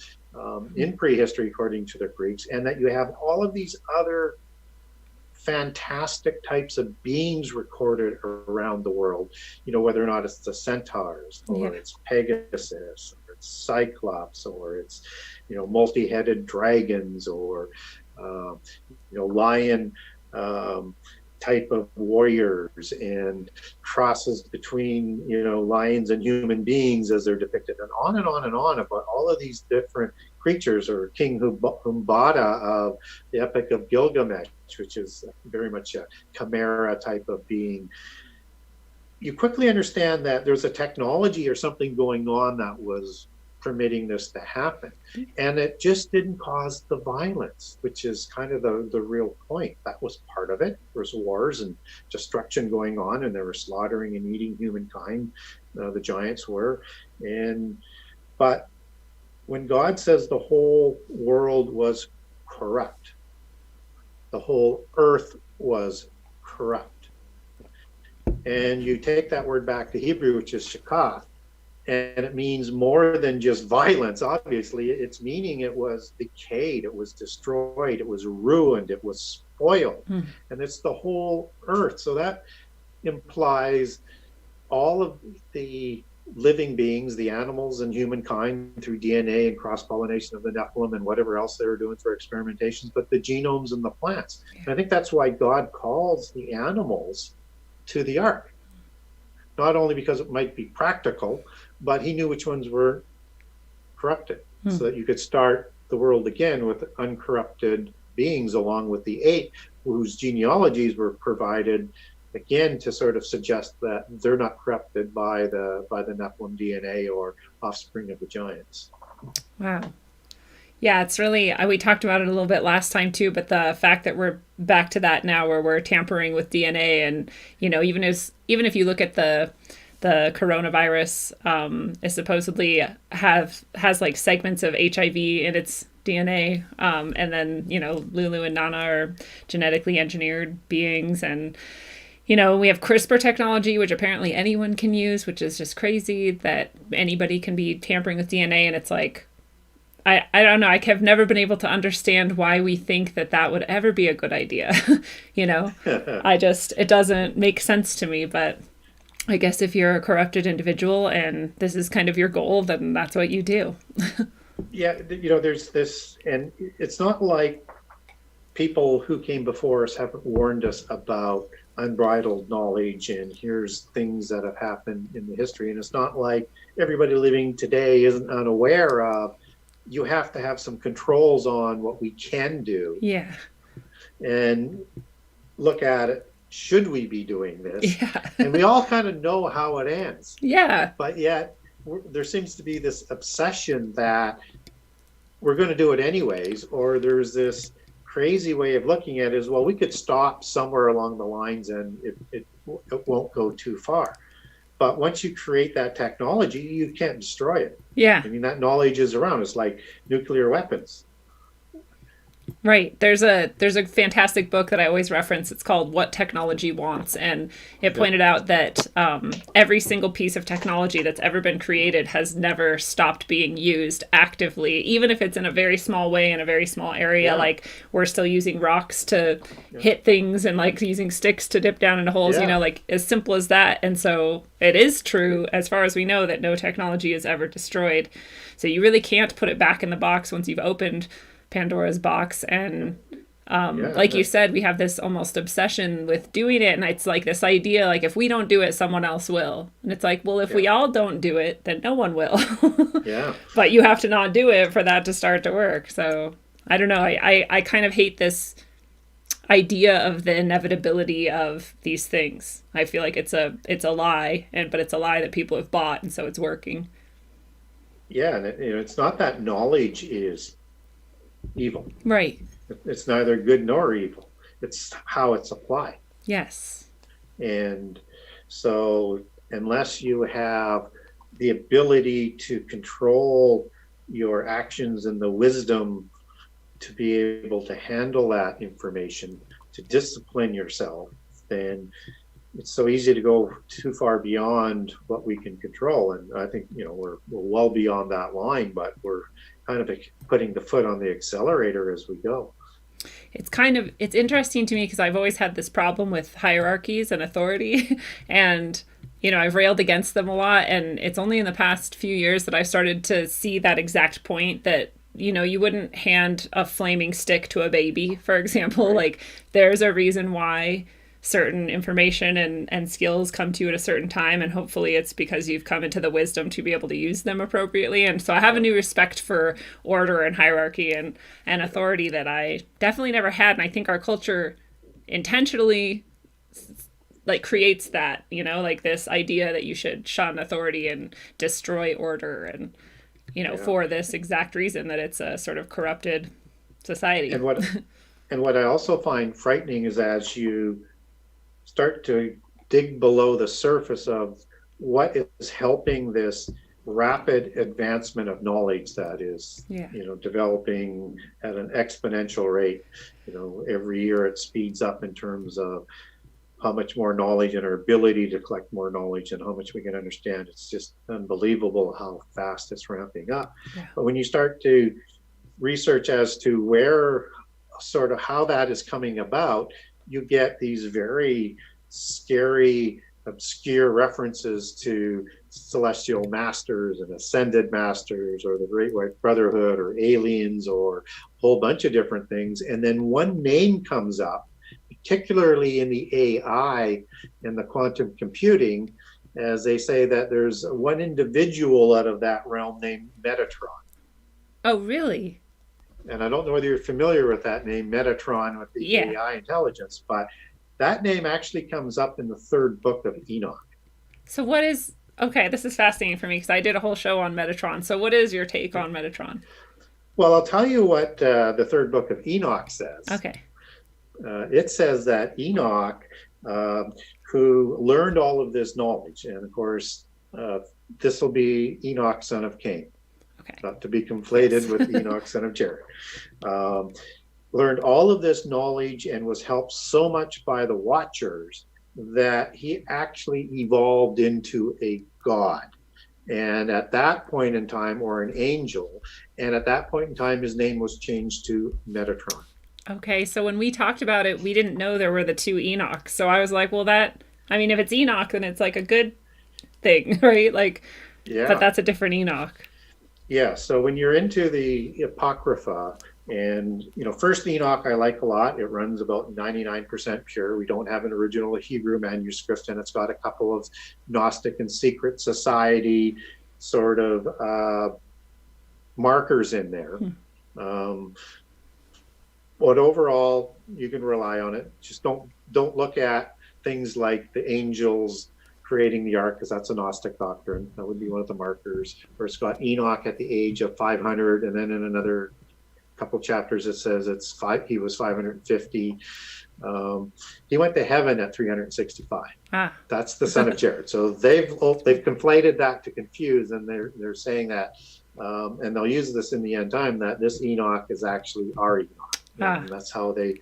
in prehistory, according to the Greeks, and that you have all of these other fantastic types of beings recorded around the world, you know, whether or not it's the centaurs or it's Pegasus or it's Cyclops or it's, you know, multi-headed dragons or, you know, lion type of warriors and crosses between, you know, lions and human beings as they're depicted, and on and on and on about all of these different creatures, or King Humbada of the Epic of Gilgamesh, which is very much a chimera type of being. You quickly understand that there's a technology or something going on that was permitting this to happen, and it just didn't cause the violence, which is kind of the real point. That was part of it. There was wars and destruction going on, and they were slaughtering and eating humankind, the giants were. But when God says the whole world was corrupt, the whole earth was corrupt, and you take that word back to Hebrew, which is shakath, and it means more than just violence. Obviously, its meaning, it was decayed, it was destroyed, it was ruined, it was spoiled. And it's the whole earth. So that implies all of the living beings, the animals and humankind through DNA and cross-pollination of the Nephilim and whatever else they were doing for experimentations, but the genomes and the plants. And I think that's why God calls the animals to the ark. Not only because it might be practical, but he knew which ones were corrupted, so that you could start the world again with uncorrupted beings, along with the 8 whose genealogies were provided again to sort of suggest that they're not corrupted by the Nephilim DNA or offspring of the giants. Wow. Yeah, it's really, we talked about it a little bit last time too, but the fact that we're back to that now where we're tampering with DNA, and, you know, even if you look at the coronavirus, is supposedly has like segments of HIV in its DNA. And then, you know, Lulu and Nana are genetically engineered beings, and, We have CRISPR technology, which apparently anyone can use, which is just crazy that anybody can be tampering with DNA. And it's like, I don't know. I have never been able to understand why we think that that would ever be a good idea. It doesn't make sense to me. But I guess if you're a corrupted individual and this is kind of your goal, then that's what you do. Yeah, there's this, and it's not like people who came before us haven't warned us about unbridled knowledge and here's things that have happened in the history. And it's not like everybody living today isn't unaware of, you have to have some controls on what we can do. Yeah. And look at it. Should we be doing this? Yeah. And we all kind of know how it ends. Yeah. But yet there seems to be this obsession that we're going to do it anyways, or there's this crazy way of looking at it is, well, we could stop somewhere along the lines and it won't go too far. But once you create that technology, you can't destroy it. Yeah. I mean, that knowledge is around. It's like nuclear weapons. Right. There's a fantastic book that I always reference. It's called What Technology Wants. And it pointed out that every single piece of technology that's ever been created has never stopped being used actively, even if it's in a very small way in a very small area. Yeah. Like we're still using rocks to hit things and like using sticks to dip down into holes, like as simple as that. And so it is true, as far as we know, that no technology is ever destroyed. So you really can't put it back in the box once you've opened Pandora's box. And you said, we have this almost obsession with doing it, and it's like this idea like if we don't do it, someone else will. And it's like, well, if we all don't do it, then no one will. Yeah. But you have to not do it for that to start to work. So I don't know, I kind of hate this idea of the inevitability of these things. I feel like it's a lie, but it's a lie that people have bought, and so it's working. Yeah, and it's not that knowledge is evil. Right. It's neither good nor evil. It's how it's applied. Yes. And so unless you have the ability to control your actions and the wisdom to be able to handle that information, to discipline yourself, then it's so easy to go too far beyond what we can control. And I think, we're well beyond that line, but we're kind of putting the foot on the accelerator as we go. It's interesting to me because I've always had this problem with hierarchies and authority and, I've railed against them a lot. And it's only in the past few years that I've started to see that exact point that, you wouldn't hand a flaming stick to a baby, for example. Right. Like there's a reason why certain information and skills come to you at a certain time, and hopefully it's because you've come into the wisdom to be able to use them appropriately. And so I have a new respect for order and hierarchy and authority that I definitely never had, and I think our culture intentionally creates that, like this idea that you should shun authority and destroy order, and for this exact reason that it's a sort of corrupted society. And what I also find frightening is as you start to dig below the surface of what is helping this rapid advancement of knowledge that is, developing at an exponential rate. Every year it speeds up in terms of how much more knowledge and our ability to collect more knowledge and how much we can understand. It's just unbelievable how fast it's ramping up. Yeah. But when you start to research as to where, sort of how that is coming about, you get these very scary, obscure references to celestial masters and ascended masters or the Great White Brotherhood or aliens or a whole bunch of different things. And then one name comes up, particularly in the AI and the quantum computing, as they say that there's one individual out of that realm named Metatron. Oh, really? And I don't know whether you're familiar with that name, Metatron, with the AI intelligence, but that name actually comes up in the third book of Enoch. So okay, this is fascinating for me because I did a whole show on Metatron. So what is your take on Metatron? Well, I'll tell you what the third book of Enoch says. Okay. It says that Enoch, who learned all of this knowledge, and of course, this will be Enoch, son of Cain. Okay. Not to be conflated with Enoch, son of Jared. Learned all of this knowledge and was helped so much by the Watchers that he actually evolved into a god. And at that point in time, or an angel, and at that point in time, his name was changed to Metatron. Okay, so when we talked about it, we didn't know there were the two Enochs. So I was like, well, I mean, if it's Enoch, then it's like a good thing, right? Like, but Yeah. that's a different Enoch. Yeah. So when you're into the Apocrypha, and first Enoch I like a lot. It runs about 99% pure. We don't have an original Hebrew manuscript, and it's got a couple of Gnostic and secret society sort of markers in there. Um, but overall, you can rely on it. Just don't look at things like the angels creating the ark, because that's a Gnostic doctrine. That would be one of the markers. Or it's got Enoch at the age of 500, and then in another couple chapters it says he was 550. He went to heaven at 365. That's the son of Jared. So they've conflated that to confuse, and they're saying that, and they'll use this in the end time, that this Enoch is actually our Enoch. And that's how they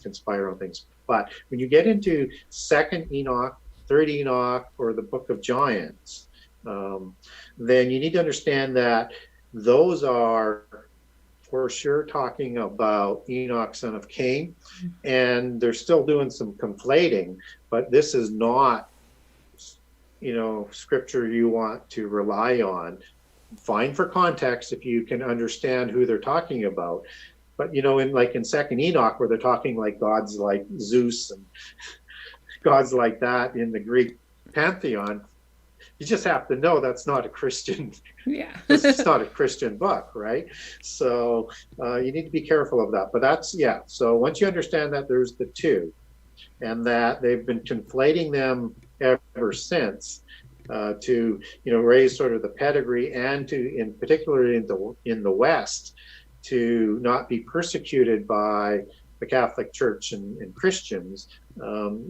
conspire on things. But when you get into second Enoch, third Enoch, or the Book of Giants, then you need to understand that those are for sure talking about Enoch, son of Cain, and they're still doing some conflating, but this is not, scripture you want to rely on. Fine for context if you can understand who they're talking about. But in second Enoch, where they're talking like gods like Zeus and gods like that in the Greek pantheon, you just have to know that's not a Christian. Yeah. It's not a Christian book, right? So you need to be careful of that. But so once you understand that there's the two, and that they've been conflating them ever since, to raise sort of the pedigree, and to, in particular in the West, to not be persecuted by the Catholic Church and Christians.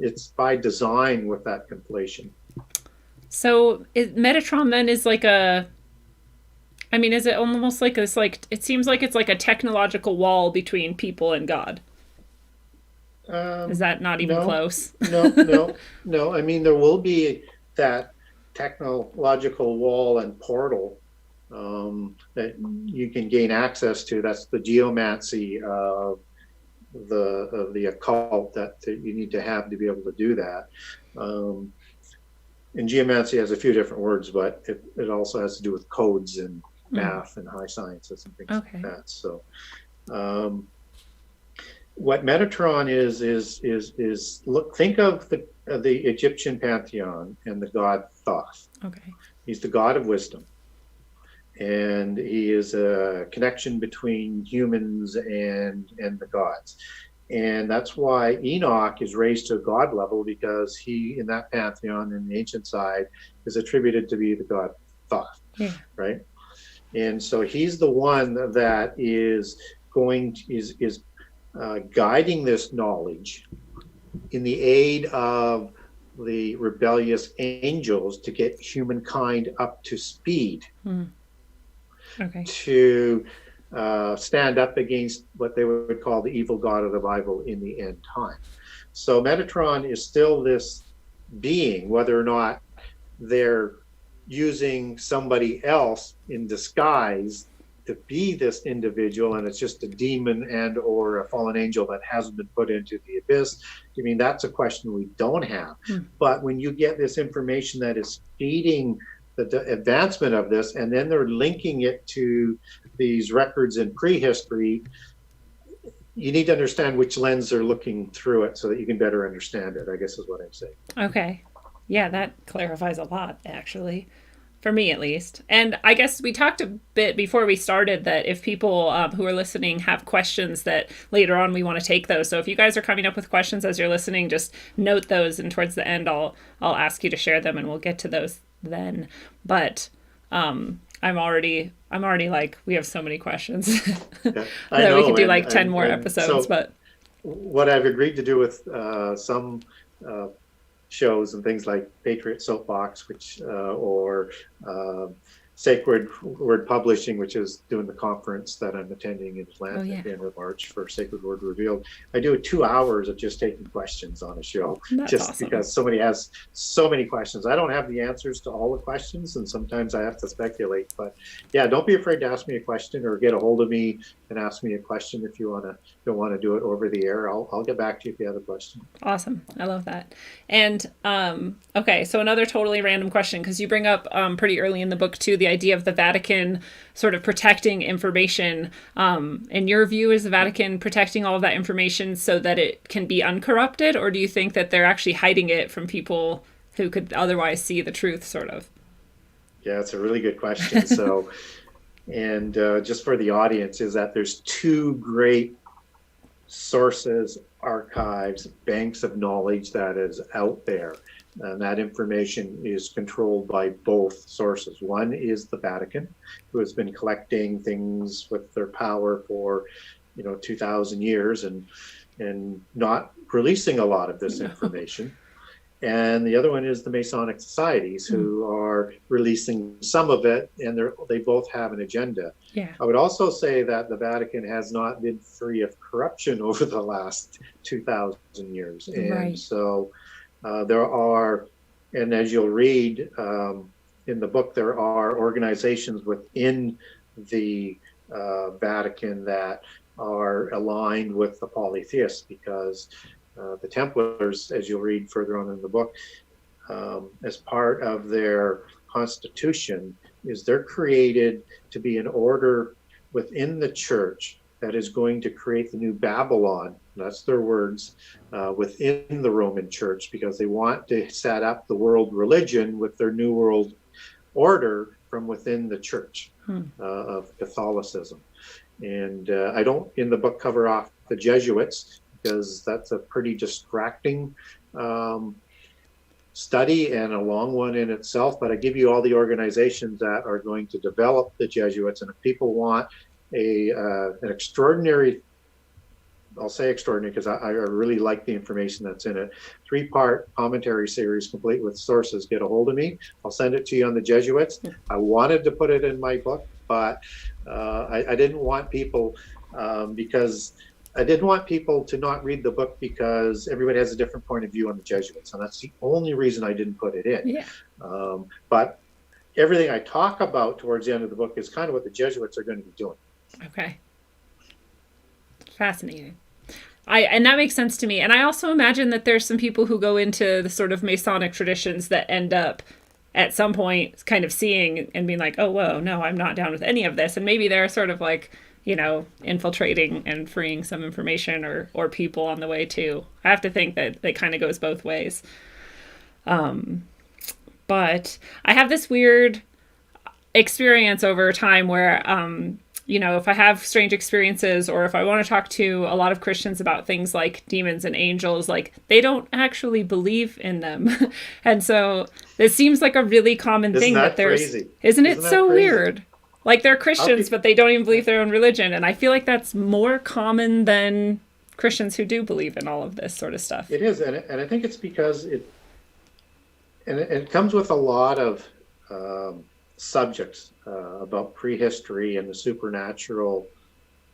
It's by design with that conflation. So Metatron then is like is it almost like this, like, it seems like it's like a technological wall between people and God? Is that not even close? No. I mean, there will be that technological wall and portal that you can gain access to. That's the geomancy of the occult that you need to have to be able to do that. And geomancy has a few different words, but it also has to do with codes and math and high sciences and things like that. So what Metatron is think of the Egyptian pantheon and the god Thoth. Okay. He's the god of wisdom, and he is a connection between humans and the gods. And that's why Enoch is raised to a god level, because he, in that pantheon, in the ancient side, is attributed to be the god Thoth, right? And so he's the one that is guiding this knowledge in the aid of the rebellious angels to get humankind up to speed. To stand up against what they would call the evil god of the Bible in the end time. So Metatron is still this being, whether or not they're using somebody else in disguise to be this individual, and it's just a demon and or a fallen angel that hasn't been put into the abyss. I mean, that's a question we don't have. But when you get this information that is feeding the advancement of this, and then they're linking it to these records in prehistory, you need to understand which lens they're looking through it so that you can better understand it, I guess is what I'm saying. Okay. Yeah, that clarifies a lot, actually, for me at least. And I guess we talked a bit before we started that if people who are listening have questions, that later on we want to take those. So if you guys are coming up with questions as you're listening, just note those, and towards the end I'll ask you to share them, and we'll get to those then. But I'm already like, we have so many questions. I know, we could do like 10 more episodes. So but what I've agreed to do with some shows and things like Patriot Soapbox, which or Sacred Word Publishing, which is doing the conference that I'm attending in Atlanta yeah. at the end of March for Sacred Word Revealed. I do 2 hours of just taking questions on a show, That's just awesome. because somebody has so many questions. I don't have the answers to all the questions, and sometimes I have to speculate. But yeah, don't be afraid to ask me a question or get a hold of me and ask me a question if you don't want to do it over the air. I'll get back to you if you have a question. Awesome. I love that. And okay, so another totally random question, because you bring up pretty early in the book too the idea of the Vatican sort of protecting information. In your view, is the Vatican protecting all of that information so that it can be uncorrupted, or do you think that they're actually hiding it from people who could otherwise see the truth, sort of? Yeah, it's a really good question. So, and just for the audience, is that there's 2 great sources, archives, banks of knowledge that is out there. And that information is controlled by both sources. One is the Vatican, who has been collecting things with their power for, 2,000 years and not releasing a lot of this information. And the other one is the Masonic societies, who are releasing some of it, and they both have an agenda. Yeah. I would also say that the Vatican has not been free of corruption over the last 2,000 years. And Right. so there are, and as you'll read in the book, there are organizations within the Vatican that are aligned with the polytheists, because the Templars, as you'll read further on in the book, as part of their constitution, is they're created to be an order within the church that is going to create the new Babylon, that's their words, within the Roman church, because they want to set up the world religion with their new world order from within the church of Catholicism. And I don't, in the book, cover off the Jesuits, because that's a pretty distracting study and a long one in itself. But I give you all the organizations that are going to develop the Jesuits. And if people want an extraordinary, I'll say extraordinary because I really like the information that's in it, 3-part commentary series complete with sources, get a hold of me. I'll send it to you on the Jesuits. I wanted to put it in my book, but I didn't want people because I didn't want people to not read the book because everybody has a different point of view on the Jesuits, and that's the only reason I didn't put it in. Yeah. But everything I talk about towards the end of the book is kind of what the Jesuits are going to be doing. Okay. Fascinating. And that makes sense to me. And I also imagine that there's some people who go into the sort of Masonic traditions that end up at some point kind of seeing and being like, oh, whoa, no, I'm not down with any of this. And maybe they're sort of like, infiltrating and freeing some information or people on the way too. I have to think that it kind of goes both ways. But I have this weird experience over time where, if I have strange experiences or if I want to talk to a lot of Christians about things like demons and angels, like they don't actually believe in them. And so this seems like a really common thing that there's, crazy? Isn't it so crazy? weird? Like they're Christians, but they don't even believe their own religion. And I feel like that's more common than Christians who do believe in all of this sort of stuff. It is. And I think it's because it comes with a lot of subjects about prehistory and the supernatural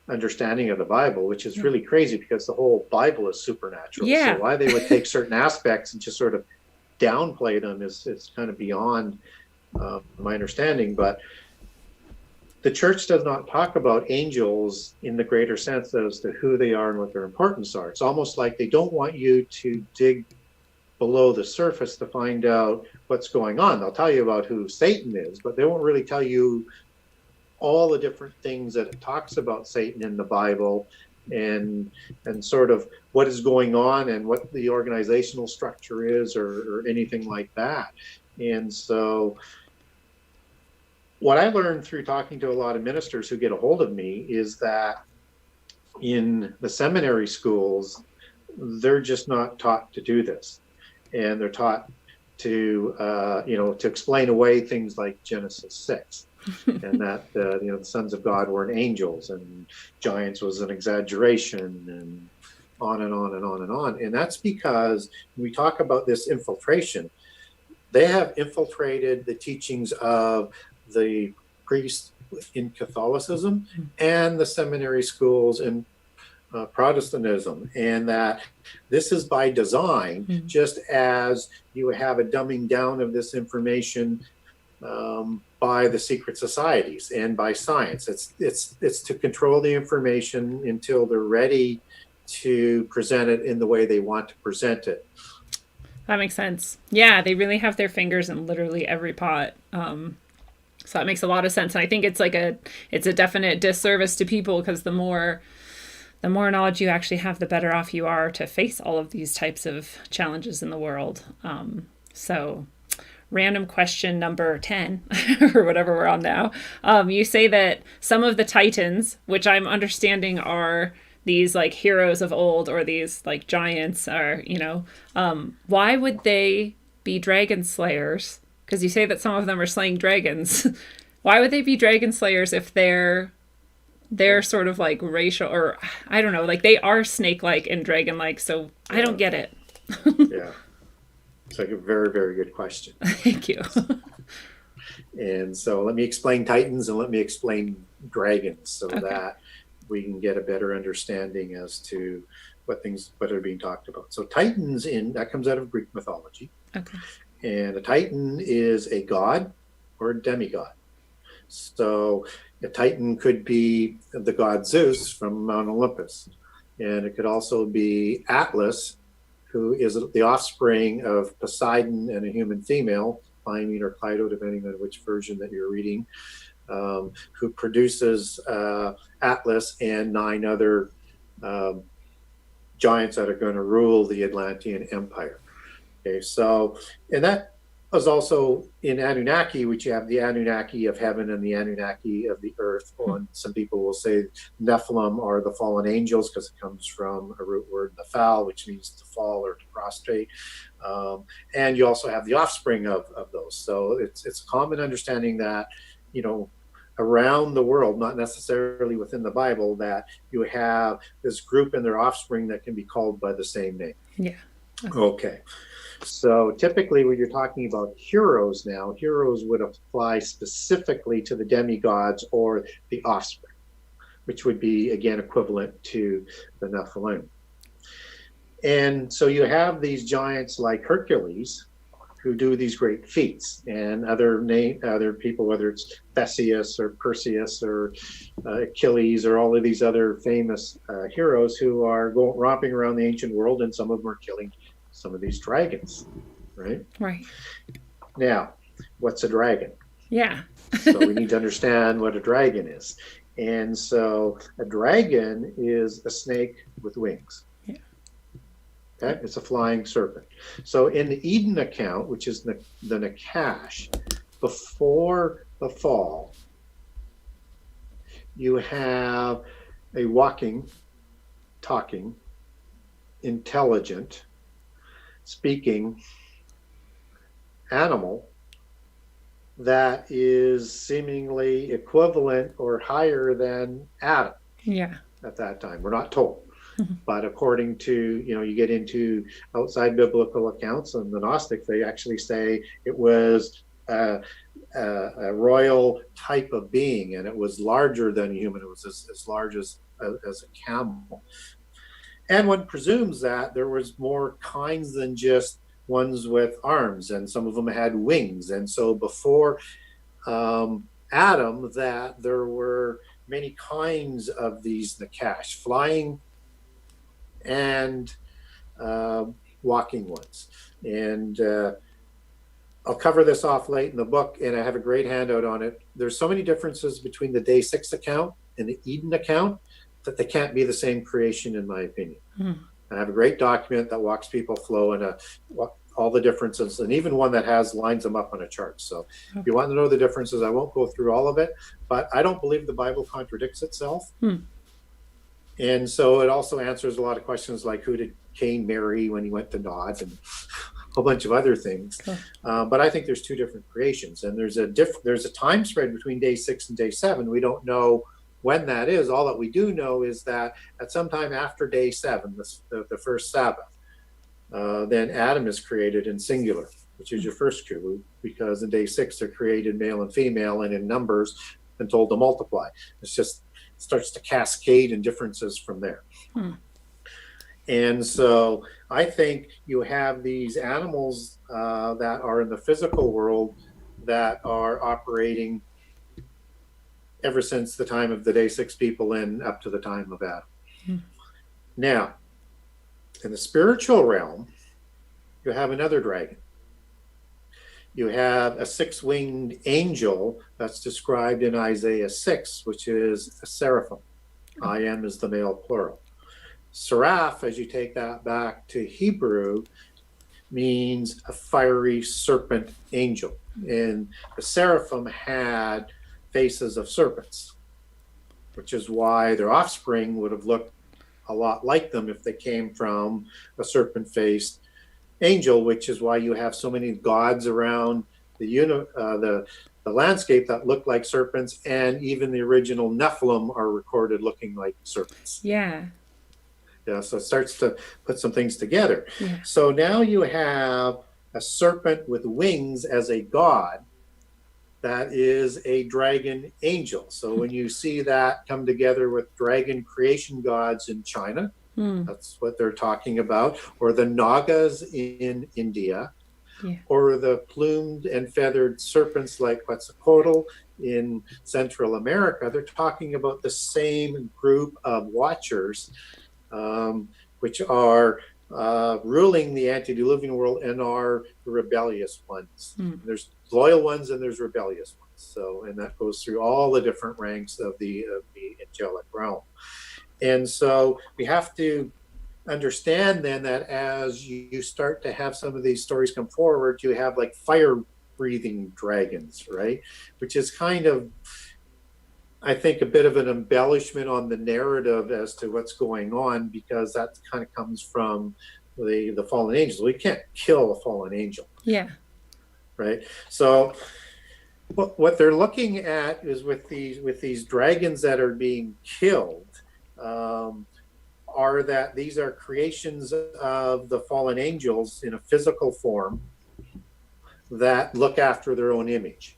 understanding of the Bible, which is really crazy because the whole Bible is supernatural. Yeah. So why they would take certain aspects and just sort of downplay them is kind of beyond my understanding. But the church does not talk about angels in the greater sense as to who they are and what their importance are. It's almost like they don't want you to dig below the surface to find out what's going on. They'll tell you about who Satan is, but they won't really tell you all the different things that it talks about Satan in the Bible and sort of what is going on and what the organizational structure is or anything like that. And so what I learned through talking to a lot of ministers who get a hold of me is that in the seminary schools, they're just not taught to do this. And they're taught to, to explain away things like Genesis 6 and that, the sons of God weren't angels and giants was an exaggeration and on and on and on and on. And that's because when we talk about this infiltration, they have infiltrated the teachings of the priests in Catholicism and the seminary schools in Protestantism, and that this is by design, just as you have a dumbing down of this information by the secret societies and by science. It's to control the information until they're ready to present it in the way they want to present it. That makes sense. Yeah, they really have their fingers in literally every pot. So that makes a lot of sense. And I think it's a definite disservice to people, because the more knowledge you actually have, the better off you are to face all of these types of challenges in the world. So random question number 10 or whatever we're on now. You say that some of the Titans, which I'm understanding are these like heroes of old, or these like giants, are, why would they be dragon slayers? Because you say that some of them are slaying dragons. Why would they be dragon slayers if they're sort of like racial, or I don't know, like they are snake-like and dragon-like, so I don't get it. Yeah. It's like a very, very good question. Thank you. And so let me explain Titans and let me explain dragons, so that we can get a better understanding as to what are being talked about. So Titans, that comes out of Greek mythology. Okay. And a Titan is a god or a demigod. So a Titan could be the god Zeus from Mount Olympus. And it could also be Atlas, who is the offspring of Poseidon and a human female, Clymene or Clyto, depending on which version that you're reading, who produces Atlas and 9 other giants that are going to rule the Atlantean Empire. Okay, so, and that was also in Anunnaki, which you have the Anunnaki of heaven and the Anunnaki of the earth. And some people will say Nephilim are the fallen angels, because it comes from a root word, nephal, which means to fall or to prostrate. And you also have the offspring of those. So it's a common understanding that, around the world, not necessarily within the Bible, that you have this group and their offspring that can be called by the same name. Yeah. Okay. So typically when you're talking about heroes now, heroes would apply specifically to the demigods or the offspring, which would be, again, equivalent to the Nephilim. And so you have these giants like Hercules, who do these great feats, and other people, whether it's Theseus or Perseus or Achilles or all of these other famous heroes who are romping around the ancient world, and some of them are killing some of these dragons, right? Right. Now, what's a dragon? Yeah. So we need to understand what a dragon is. And so a dragon is a snake with wings. Yeah. Okay? It's a flying serpent. So in the Eden account, which is the Nakash, before the fall, you have a walking, talking, intelligent, speaking animal that is seemingly equivalent or higher than Adam. Yeah. At that time. We're not told. But according to, you get into outside biblical accounts, and the Gnostics, they actually say it was a royal type of being, and it was larger than a human. It was as large as a camel. And one presumes that there was more kinds than just ones with arms, and some of them had wings. And so before Adam, that there were many kinds of these Nakash, flying and walking ones. And I'll cover this off late in the book, and I have a great handout on it. There's so many differences between the Day 6 account and the Eden account that they can't be the same creation, in my opinion. I have a great document that walks people through all the differences, and even one that lines them up on a chart. So if you want to know the differences, I won't go through all of it, but I don't believe the Bible contradicts itself. And so it also answers a lot of questions like, who did Cain marry when he went to Nod, and a whole bunch of other things. But I think there's two different creations, and there's a time spread between Day 6 and Day 7. We don't know when that is. All that we do know is that at some time after Day 7, the first Sabbath, then Adam is created in singular. which is your first crew, because in day 6 they're created male and female and in numbers and told to multiply. It's just starts to cascade in differences from there. And so I think you have these animals that are in the physical world that are operating ever since the time of the day 6 people and up to the time of Adam. Now, in the spiritual realm, you have another dragon. You have a 6-winged angel that's described in Isaiah 6, which is a seraphim. I am is the male plural. Seraph, as you take that back to Hebrew, means a fiery serpent angel. And the seraphim had faces of serpents, which is why their offspring would have looked a lot like them if they came from a serpent-faced angel, which is why you have so many gods around the landscape that look like serpents, and even the original Nephilim are recorded looking like serpents. Yeah. Yeah, so it starts to put some things together. Yeah. So now you have a serpent with wings as a god that is a dragon angel. So when you see that come together with dragon creation gods in China, that's what they're talking about, or the Nagas in India, or the plumed and feathered serpents like Quetzalcoatl in Central America, they're talking about the same group of watchers, which are ruling the antediluvian world and are the rebellious ones. There's loyal ones and there's rebellious ones. So, and that goes through all the different ranks of the angelic realm. And so we have to understand then that as you start to have some of these stories come forward, you have like fire breathing dragons, right? Which is kind of, I think, a bit of an embellishment on the narrative as to what's going on, because that kind of comes from the fallen angels. We can't kill a fallen angel. Yeah. Right. So what they're looking at is with these dragons that are being killed, are that these are creations of the fallen angels in a physical form that look after their own image.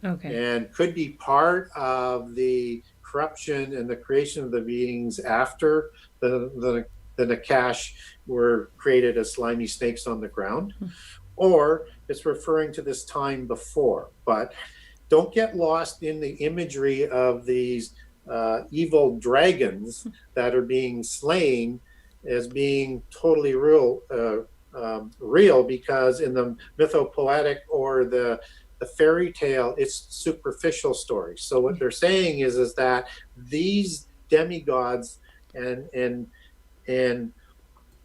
Okay. And could be part of the corruption and the creation of the beings after the Nakash were created as slimy snakes on the ground, or it's referring to this time before. But don't get lost in the imagery of these evil dragons that are being slain as being totally real, because in the mythopoetic or the fairy tale, it's superficial stories. So what they're saying is that these demigods and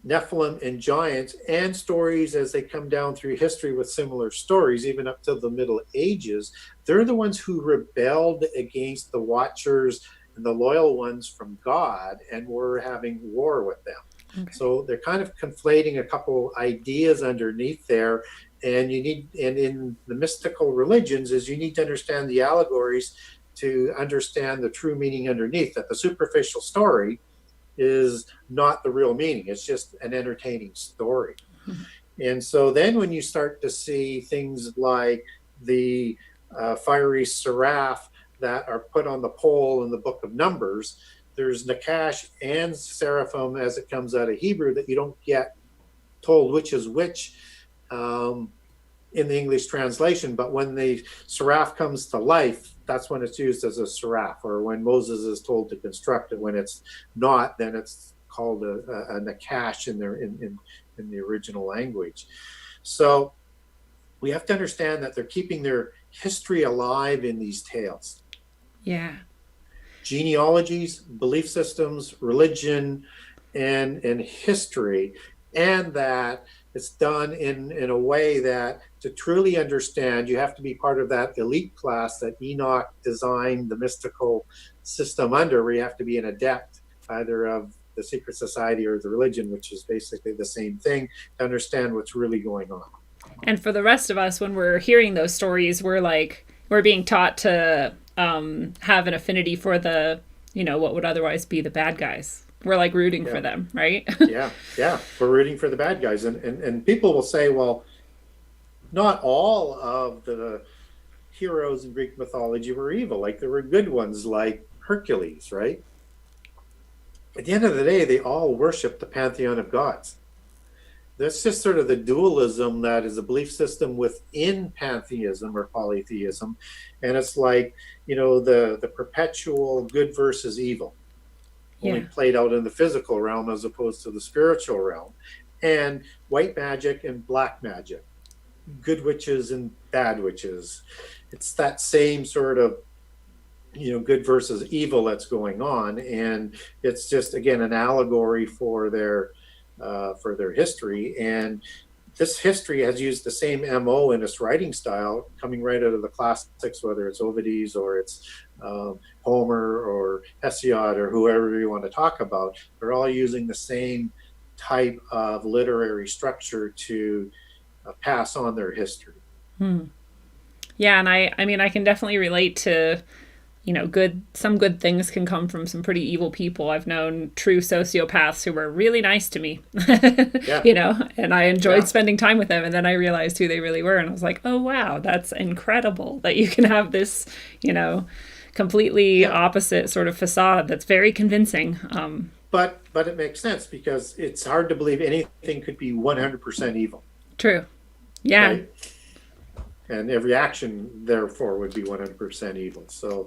Nephilim and giants, and stories as they come down through history with similar stories, even up to the Middle Ages, they're the ones who rebelled against the Watchers and the loyal ones from God and were having war with them. Okay. So they're kind of conflating a couple ideas underneath there. And in the mystical religions is you need to understand the allegories to understand the true meaning underneath, that the superficial story is not the real meaning. It's just an entertaining story. And so then when you start to see things like the fiery seraph that are put on the pole in the book of Numbers, there's Nakash and seraphim as it comes out of Hebrew that you don't get told which is which in the English translation. But when the seraph comes to life, that's when it's used as a seraph, or when Moses is told to construct it. When it's not, then it's called a Nakash in the original language. So we have to understand that they're keeping their history alive in these tales. Yeah. Genealogies, belief systems, religion, and history, and that it's done in a way that to truly understand, you have to be part of that elite class that Enoch designed the mystical system under, where you have to be an adept either of the secret society or the religion, which is basically the same thing, to understand what's really going on. And for the rest of us, when we're hearing those stories, we're being taught to have an affinity for the, what would otherwise be the bad guys. We're like rooting for them, right? yeah, we're rooting for the bad guys. And people will say, well, not all of the heroes in Greek mythology were evil. Like there were good ones like Hercules, right? At the end of the day, they all worship the pantheon of gods. That's just sort of the dualism that is a belief system within pantheism or polytheism. And it's like, the perpetual good versus evil, only played out in the physical realm as opposed to the spiritual realm. And white magic and black magic, good witches and bad witches. It's that same sort of, good versus evil that's going on. And it's just, again, an allegory for their history. And this history has used the same MO in its writing style, coming right out of the classics, whether it's Ovidius or it's Homer or Hesiod or whoever you want to talk about. They're all using the same type of literary structure to pass on their history. Yeah, and I mean, I can definitely relate to, some good things can come from some pretty evil people. I've known true sociopaths who were really nice to me, and I enjoyed spending time with them. And then I realized who they really were. And I was like, oh, wow, that's incredible that you can have this, completely opposite sort of facade that's very convincing. But it makes sense because it's hard to believe anything could be 100% evil. True. Yeah. Right? And every action, therefore, would be 100% evil. So,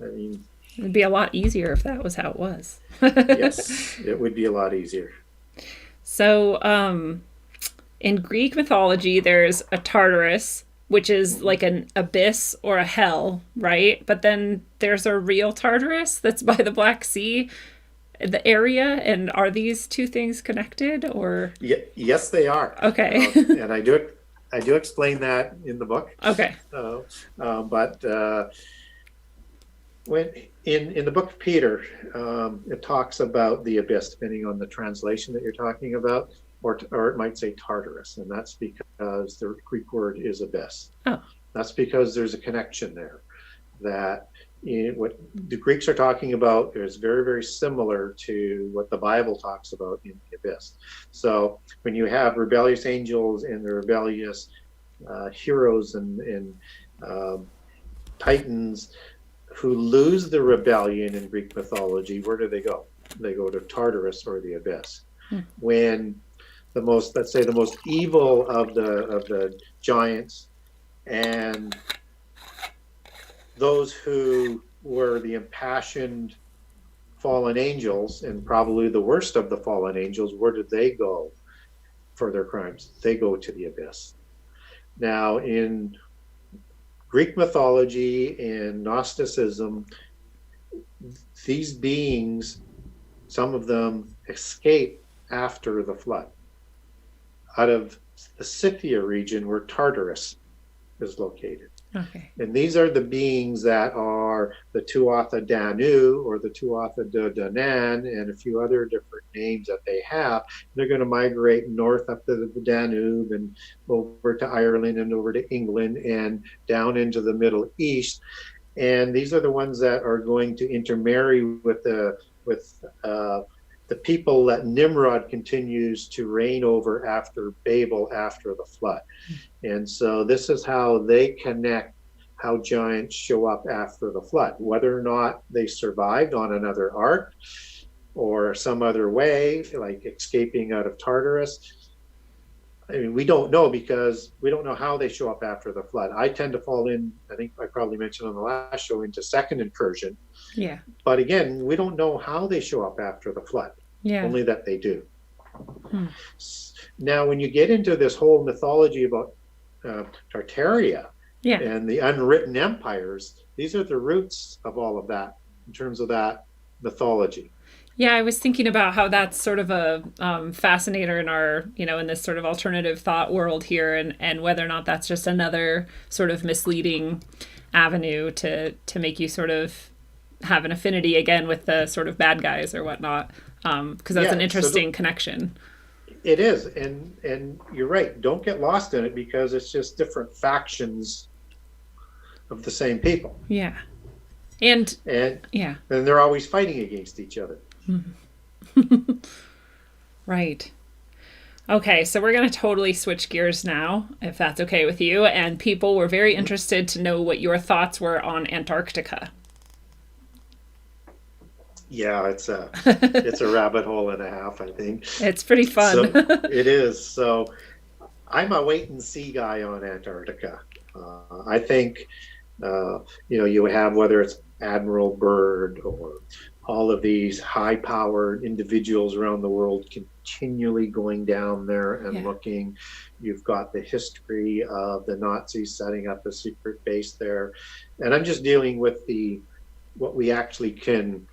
I mean, it'd be a lot easier if that was how it was. Yes, it would be a lot easier. So, in Greek mythology, there's a Tartarus, which is like an abyss or a hell, right? But then there's a real Tartarus that's by the Black Sea, the area. And are these two things connected, or? Yes, they are. Okay. And I do explain that in the book. Okay. But when in the book of Peter, it talks about the abyss, depending on the translation that you're talking about, or it might say Tartarus, and that's because the Greek word is abyss. Oh. That's because there's a connection there. That what the Greeks are talking about is very, very similar to what the Bible talks about in the abyss. So when you have rebellious angels and the rebellious heroes and titans who lose the rebellion in Greek mythology, where do they go? They go to Tartarus or the abyss. When the most evil of the giants and those who were the impassioned fallen angels, and probably the worst of the fallen angels, where did they go for their crimes? They go to the abyss. Now, in Greek mythology and Gnosticism, these beings, some of them escape after the flood out of the Scythia region where Tartarus is located. Okay. And these are the beings that are the Tuatha Danu or the Tuatha De Danann and a few other different names that they have. They're going to migrate north up to the Danube and over to Ireland and over to England and down into the Middle East. And these are the ones that are going to intermarry with the people that Nimrod continues to reign over after Babel, after the flood. And so this is how they connect how giants show up after the flood. Whether or not they survived on another ark or some other way, like escaping out of Tartarus, I mean, we don't know because we don't know how they show up after the flood. I tend to fall in, I think I probably mentioned on the last show, into second incursion. Yeah. But again, we don't know how they show up after the flood. Yeah. Only that they do. Now, when you get into this whole mythology about Tartaria and the unwritten empires, these are the roots of all of that in terms of that mythology. Yeah, I was thinking about how that's sort of a fascinator in our, in this sort of alternative thought world here, and whether or not that's just another sort of misleading avenue to make you sort of have an affinity again with the sort of bad guys or whatnot. Because that's an interesting connection. It is, and you're right. Don't get lost in it because it's just different factions of the same people. Yeah, and they're always fighting against each other. Right. Okay, so we're going to totally switch gears now, if that's okay with you. And people were very interested to know what your thoughts were on Antarctica. Yeah, it's a rabbit hole and a half, I think. It's pretty fun. So it is. So I'm a wait and see guy on Antarctica. I think you have, whether it's Admiral Byrd or all of these high-powered individuals around the world continually going down there and Yeah. looking. You've got the history of the Nazis setting up a secret base there, and I'm just dealing with what we actually can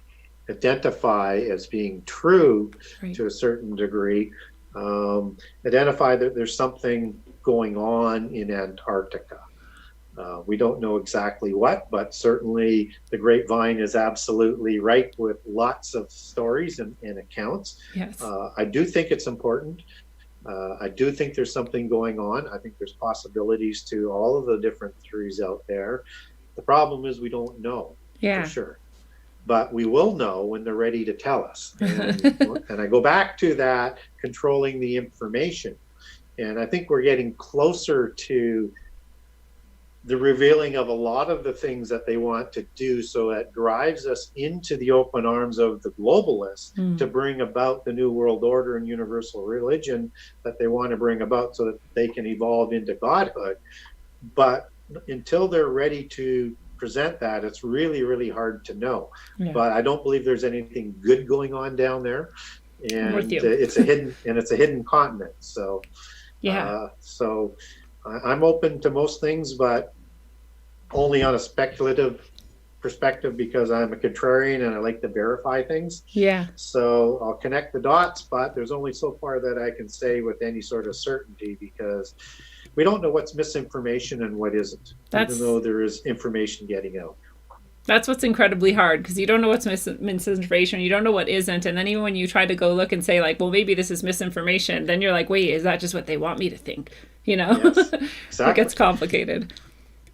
identify as being true Right. to a certain degree. Identify that there's something going on in Antarctica. We don't know exactly what, but certainly the grapevine is absolutely ripe with lots of stories and accounts. Yes. I do think it's important. I do think there's something going on. I think there's possibilities to all of the different theories out there. The problem is we don't know Yeah. for sure. But we will know when they're ready to tell us. And I go back to that, controlling the information. And I think we're getting closer to the revealing of a lot of the things that they want to do. So it drives us into the open arms of the globalists to bring about the New World Order and universal religion that they want to bring about so that they can evolve into godhood. But until they're ready to present that, it's really, really hard to know. Yeah. But I don't believe there's anything good going on down there. I'm with And you. it's a hidden continent. So Yeah. so I'm open to most things, but only on a speculative perspective because I'm a contrarian and I like to verify things. Yeah. So I'll connect the dots, but there's only so far that I can say with any sort of certainty because we don't know what's misinformation and what isn't, even though there is information getting out. That's what's incredibly hard because you don't know what's misinformation, you don't know what isn't, and then even when you try to go look and say like, well, maybe this is misinformation, then you're like, wait, is that just what they want me to think? Yes, It exactly. gets complicated.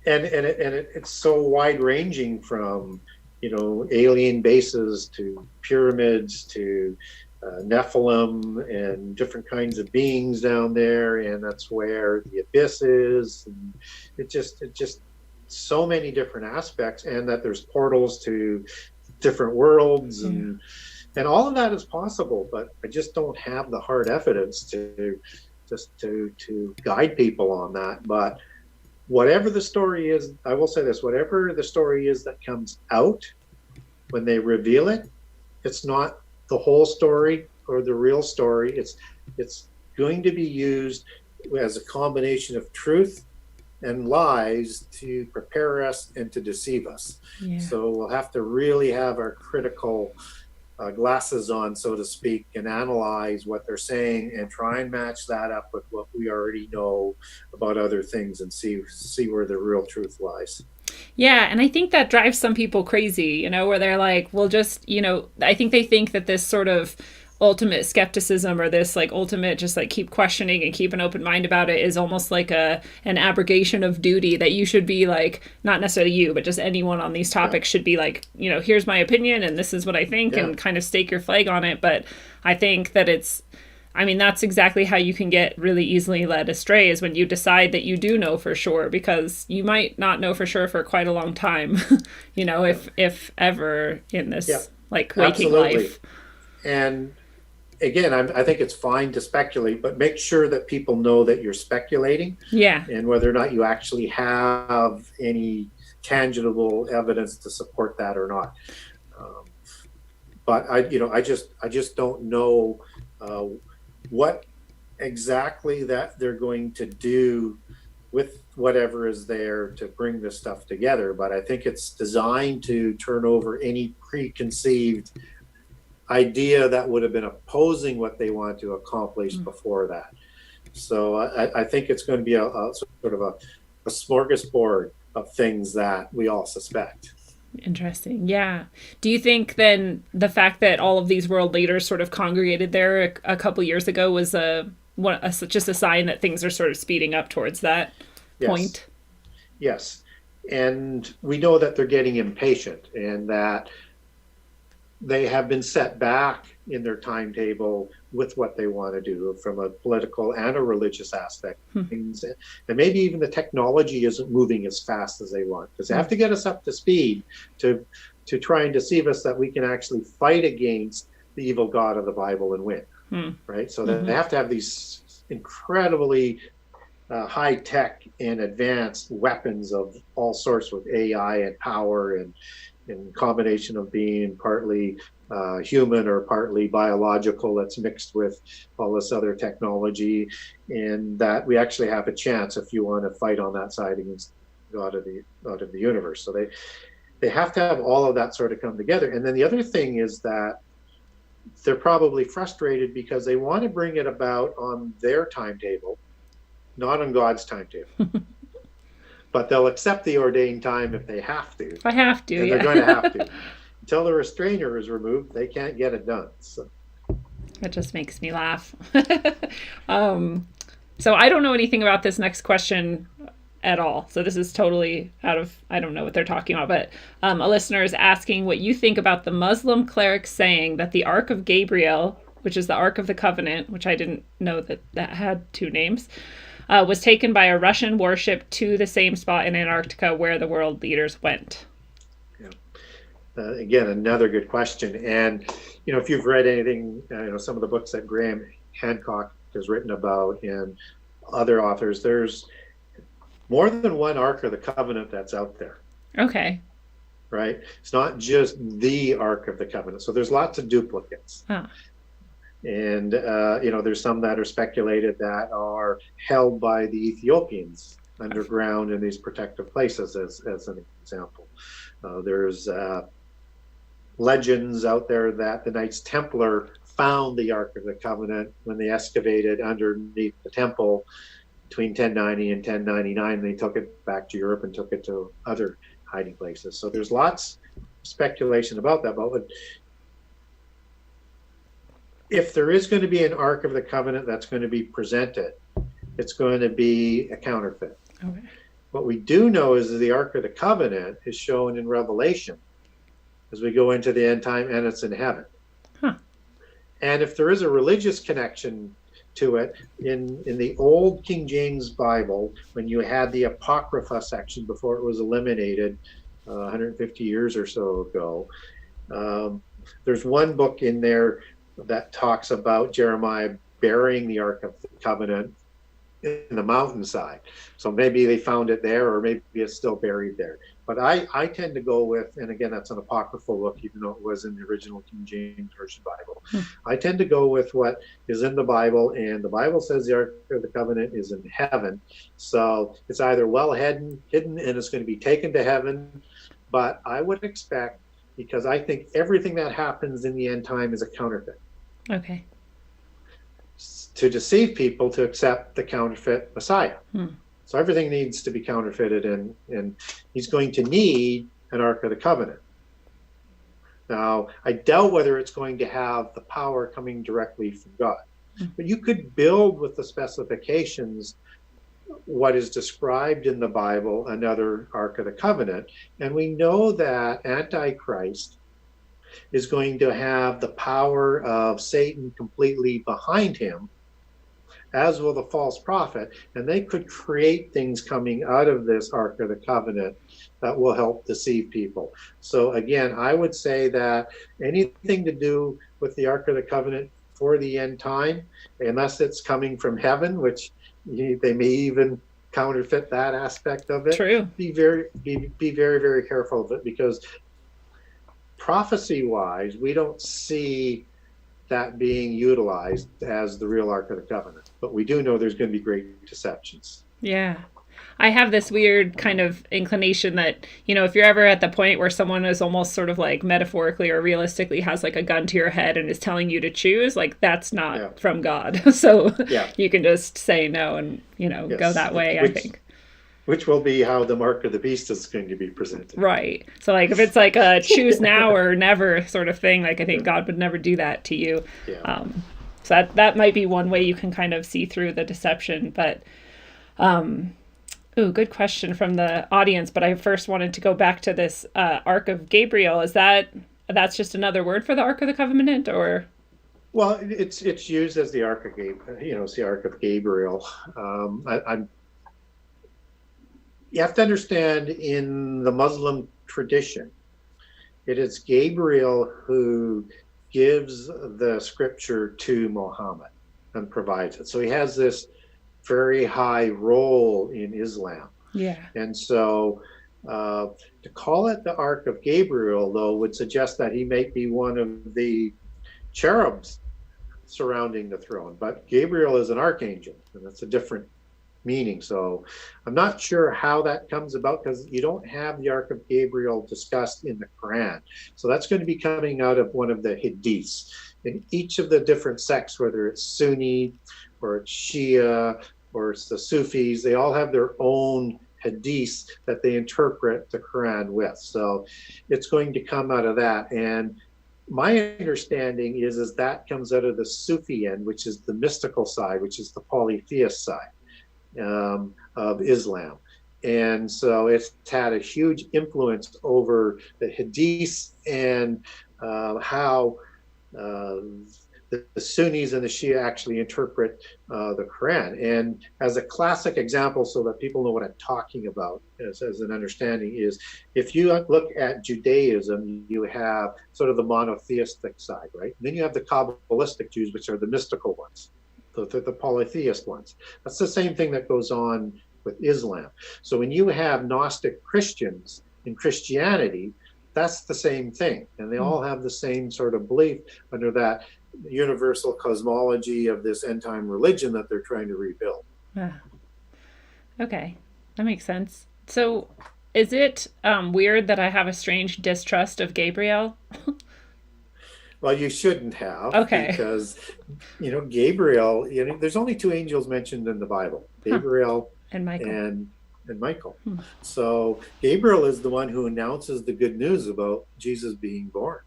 And it's so wide ranging from alien bases to pyramids to Nephilim and different kinds of beings down there, and that's where the abyss is. And it just so many different aspects, and that there's portals to different worlds, and all of that is possible. But I just don't have the hard evidence to guide people on that. But whatever the story is, I will say this: whatever the story is that comes out when they reveal it, it's not the whole story or the real story. It's going to be used as a combination of truth and lies to prepare us and to deceive us. Yeah. So we'll have to really have our critical glasses on, so to speak, and analyze what they're saying and try and match that up with what we already know about other things and see where the real truth lies. Yeah, and I think that drives some people crazy, where they're like, well, just, I think they think that this sort of ultimate skepticism or this like ultimate just like keep questioning and keep an open mind about it is almost like an abrogation of duty, that you should be like, not necessarily you, but just anyone on these topics should be like, here's my opinion and this is what I think, and kind of stake your flag on it. But I think that that's exactly how you can get really easily led astray, is when you decide that you do know for sure, because you might not know for sure for quite a long time, if ever in this like waking life. And again, I think it's fine to speculate, but make sure that people know that you're speculating. Yeah. And whether or not you actually have any tangible evidence to support that or not. But I just don't know what exactly that they're going to do with whatever is there to bring this stuff together. But I think it's designed to turn over any preconceived idea that would have been opposing what they want to accomplish before that. So I think it's going to be a sort of a smorgasbord of things that we all suspect. Interesting. Yeah. Do you think then the fact that all of these world leaders sort of congregated there a couple years ago was just a sign that things are sort of speeding up towards that point? Yes. And we know that they're getting impatient, and that they have been set back in their timetable with what they want to do from a political and a religious aspect. And maybe even the technology isn't moving as fast as they want, because they have to get us up to speed to try and deceive us that we can actually fight against the evil God of the Bible and win. Right? So they have to have these incredibly high tech and advanced weapons of all sorts with AI and power and combination of being partly human or partly biological that's mixed with all this other technology, and that we actually have a chance if you want to fight on that side against God of the universe. So they have to have all of that sort of come together. And then the other thing is that they're probably frustrated because they want to bring it about on their timetable, not on God's timetable. But they'll accept the ordained time if they have to. If I have to, and they're going to have to. Until the restrainer is removed, they can't get it done. So that just makes me laugh. So I don't know anything about this next question at all. So this is totally out of, I don't know what they're talking about, but a listener is asking what you think about the Muslim cleric saying that the Ark of Gabriel, which is the Ark of the Covenant, which I didn't know that had two names, was taken by a Russian warship to the same spot in Antarctica where the world leaders went. Yeah. Again, another good question. And, if you've read anything, some of the books that Graham Hancock has written about and other authors, there's more than one Ark of the Covenant that's out there. Okay. Right? It's not just the Ark of the Covenant. So there's lots of duplicates. Huh. And, there's some that are speculated that are held by the Ethiopians underground in these protective places, as an example. There's legends out there that the Knights Templar found the Ark of the Covenant when they excavated underneath the temple between 1090 and 1099. They took it back to Europe and took it to other hiding places. So there's lots of speculation about that. But if there is going to be an Ark of the Covenant that's going to be presented, it's going to be a counterfeit. Okay. What we do know is that the Ark of the Covenant is shown in Revelation as we go into the end time, and it's in heaven. Huh. And if there is a religious connection to it, in the old King James Bible, when you had the Apocrypha section before it was eliminated 150 years or so ago, there's one book in there that talks about Jeremiah burying the Ark of the Covenant in the mountainside. So maybe they found it there, or maybe it's still buried there. But I tend to go with, and again, that's an apocryphal book, even though it was in the original King James Version Bible. I tend to go with what is in the Bible, and the Bible says the Ark of the Covenant is in heaven. So it's either well hidden and it's going to be taken to heaven. But I would expect, because I think everything that happens in the end time is a counterfeit. Okay. To deceive people to accept the counterfeit Messiah. So everything needs to be counterfeited, and he's going to need an Ark of the Covenant. Now, I doubt whether it's going to have the power coming directly from God. But you could build with the specifications what is described in the Bible, another Ark of the Covenant. And we know that Antichrist is going to have the power of Satan completely behind him, as will the false prophet, and they could create things coming out of this Ark of the Covenant that will help deceive people. So again, I would say that anything to do with the Ark of the Covenant for the end time, unless it's coming from heaven, which they may even counterfeit that aspect of it. True. Be very, very careful of it, because prophecy-wise, we don't see that being utilized as the real Ark of the Covenant. But we do know there's going to be great deceptions. Yeah. I have this weird kind of inclination that, if you're ever at the point where someone is almost sort of like metaphorically or realistically has like a gun to your head and is telling you to choose, like that's not from God. So you can just say no and, go that way, I think. Which will be how the Mark of the Beast is going to be presented. Right. So like if it's like a choose now or never sort of thing, like I think God would never do that to you. Yeah. So that might be one way you can kind of see through the deception. But good question from the audience. But I first wanted to go back to this Ark of Gabriel. Is that that's just another word for the Ark of the Covenant, or? Well, it's used as the Ark of Gabriel. It's the Ark of Gabriel. I'm You have to understand, in the Muslim tradition, it is Gabriel who gives the scripture to Muhammad and provides it. So he has this very high role in Islam. Yeah. And so to call it the Ark of Gabriel, though, would suggest that he may be one of the cherubs surrounding the throne. But Gabriel is an archangel, and that's a different meaning. So I'm not sure how that comes about, because you don't have the Ark of Gabriel discussed in the Quran. So that's going to be coming out of one of the hadiths. In each of the different sects, whether it's Sunni or it's Shia or it's the Sufis, they all have their own hadiths that they interpret the Quran with. So it's going to come out of that. And my understanding is that comes out of the Sufi end, which is the mystical side, which is the polytheist side of Islam. And so it's had a huge influence over the hadiths and how the Sunnis and the Shia actually interpret the Quran. And as a classic example, so that people know what I'm talking about as an understanding, is if you look at Judaism, you have sort of the monotheistic side, right? And then you have the Kabbalistic Jews, which are the mystical ones, the polytheist ones. That's the same thing that goes on with Islam. So when you have Gnostic Christians in Christianity, that's the same thing. And they all have the same sort of belief under that universal cosmology of this end time religion that they're trying to rebuild. Okay, that makes sense. So is it weird that I have a strange distrust of Gabriel? Well, you shouldn't have. Okay. Because, Gabriel, there's only two angels mentioned in the Bible, Gabriel and Michael. And Michael. So Gabriel is the one who announces the good news about Jesus being born,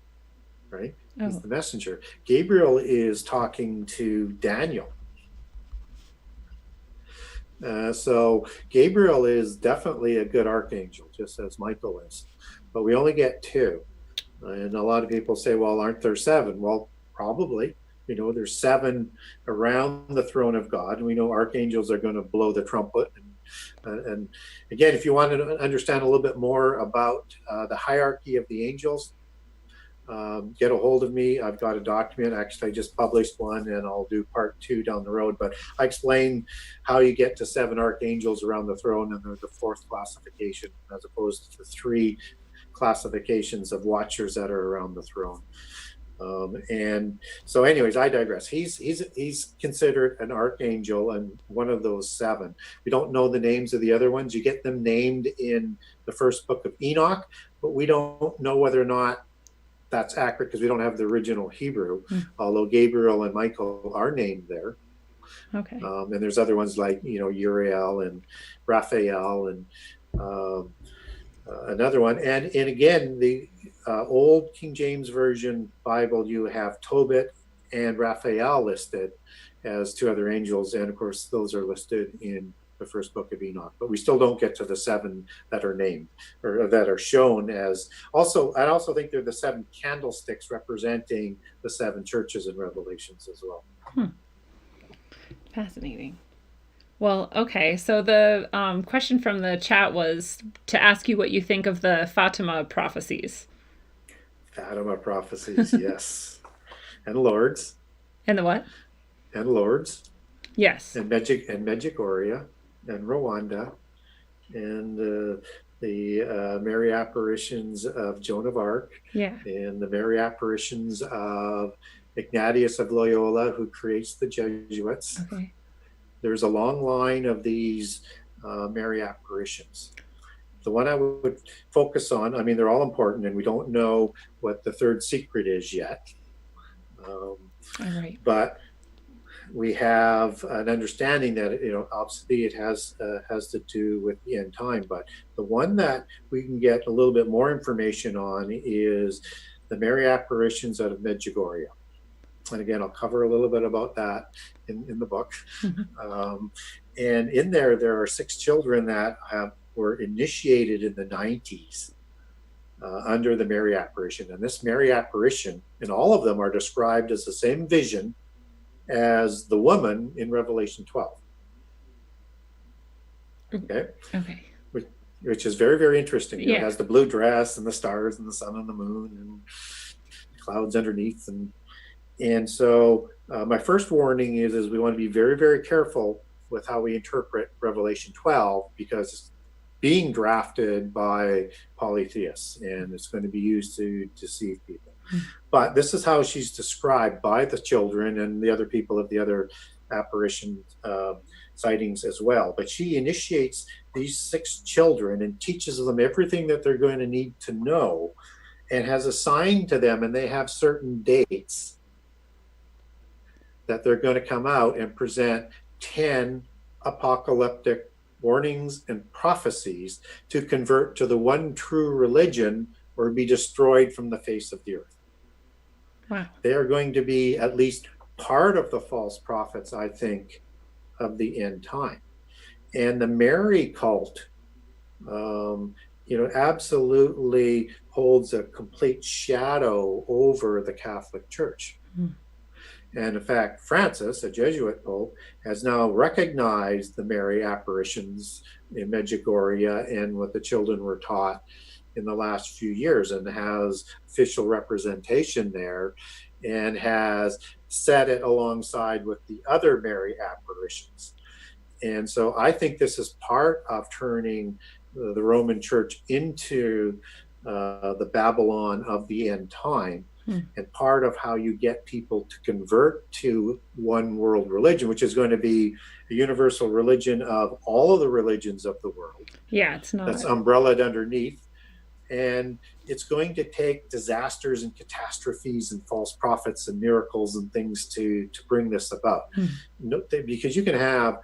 right? He's the messenger. Gabriel is talking to Daniel. So Gabriel is definitely a good archangel, just as Michael is. But we only get two. And a lot of people say, well, aren't there seven? Well, probably. There's seven around the throne of God. And we know archangels are going to blow the trumpet. And again, if you want to understand a little bit more about the hierarchy of the angels, get a hold of me. I've got a document. Actually, I just published one, and I'll do part 2 down the road. But I explain how you get to 7 archangels around the throne, and they're the 4th classification, as opposed to the 3 classifications of watchers that are around the throne. And so anyways, I digress. He's considered an archangel and one of those 7. We don't know the names of the other ones. You get them named in the first book of Enoch, but we don't know whether or not that's accurate, because we don't have the original Hebrew, although Gabriel and Michael are named there. Okay. And there's other ones like, Uriel and Raphael and another one. And again, the old King James Version Bible, you have Tobit and Raphael listed as 2 other angels. And of course, those are listed in the first book of Enoch. But we still don't get to the 7 that are named or that are shown as. Also, I also think they're the 7 candlesticks representing the 7 churches in Revelations as well. Fascinating. Well, okay. So the question from the chat was to ask you what you think of the Fatima prophecies. Fatima prophecies, yes. And Lords. And the what? And Lords. Yes. And Medjugorje. And Rwanda. And the Mary apparitions of Joan of Arc. Yeah. And the Mary apparitions of Ignatius of Loyola, who creates the Jesuits. Okay. There's a long line of these Mary apparitions. The one I would focus on, they're all important, and we don't know what the 3rd secret is yet. All right. But we have an understanding that, obviously it has to do with the end time. But the one that we can get a little bit more information on is the Mary apparitions out of Medjugorje. And again, I'll cover a little bit about that in the book. And in there are 6 children that were initiated in the 90s under the Mary apparition. And this Mary apparition, and all of them are described as the same vision as the woman in Revelation 12. Okay. Okay. Which is very, very interesting. Yeah. It has the blue dress and the stars and the sun and the moon and clouds underneath. And so my first warning is we want to be very, very careful with how we interpret Revelation 12, because it's being drafted by polytheists and it's going to be used to deceive people. But this is how she's described by the children and the other people of the other apparition sightings as well. But she initiates these 6 children and teaches them everything that they're going to need to know, and has assigned to them, and they have certain dates that they're going to come out and present 10 apocalyptic warnings and prophecies to convert to the one true religion or be destroyed from the face of the earth. Wow. They are going to be at least part of the false prophets, I think, of the end time. And the Mary cult, absolutely holds a complete shadow over the Catholic Church. And in fact, Francis, a Jesuit pope, has now recognized the Mary apparitions in Medjugorje and what the children were taught in the last few years, and has official representation there, and has set it alongside with the other Mary apparitions. And so I think this is part of turning the Roman Church into the Babylon of the end time, and part of how you get people to convert to one world religion, which is going to be a universal religion of all of the religions of the world. Yeah, it's not. That's umbrellaed underneath. And it's going to take disasters and catastrophes and false prophets and miracles and things to bring this about. Because you can have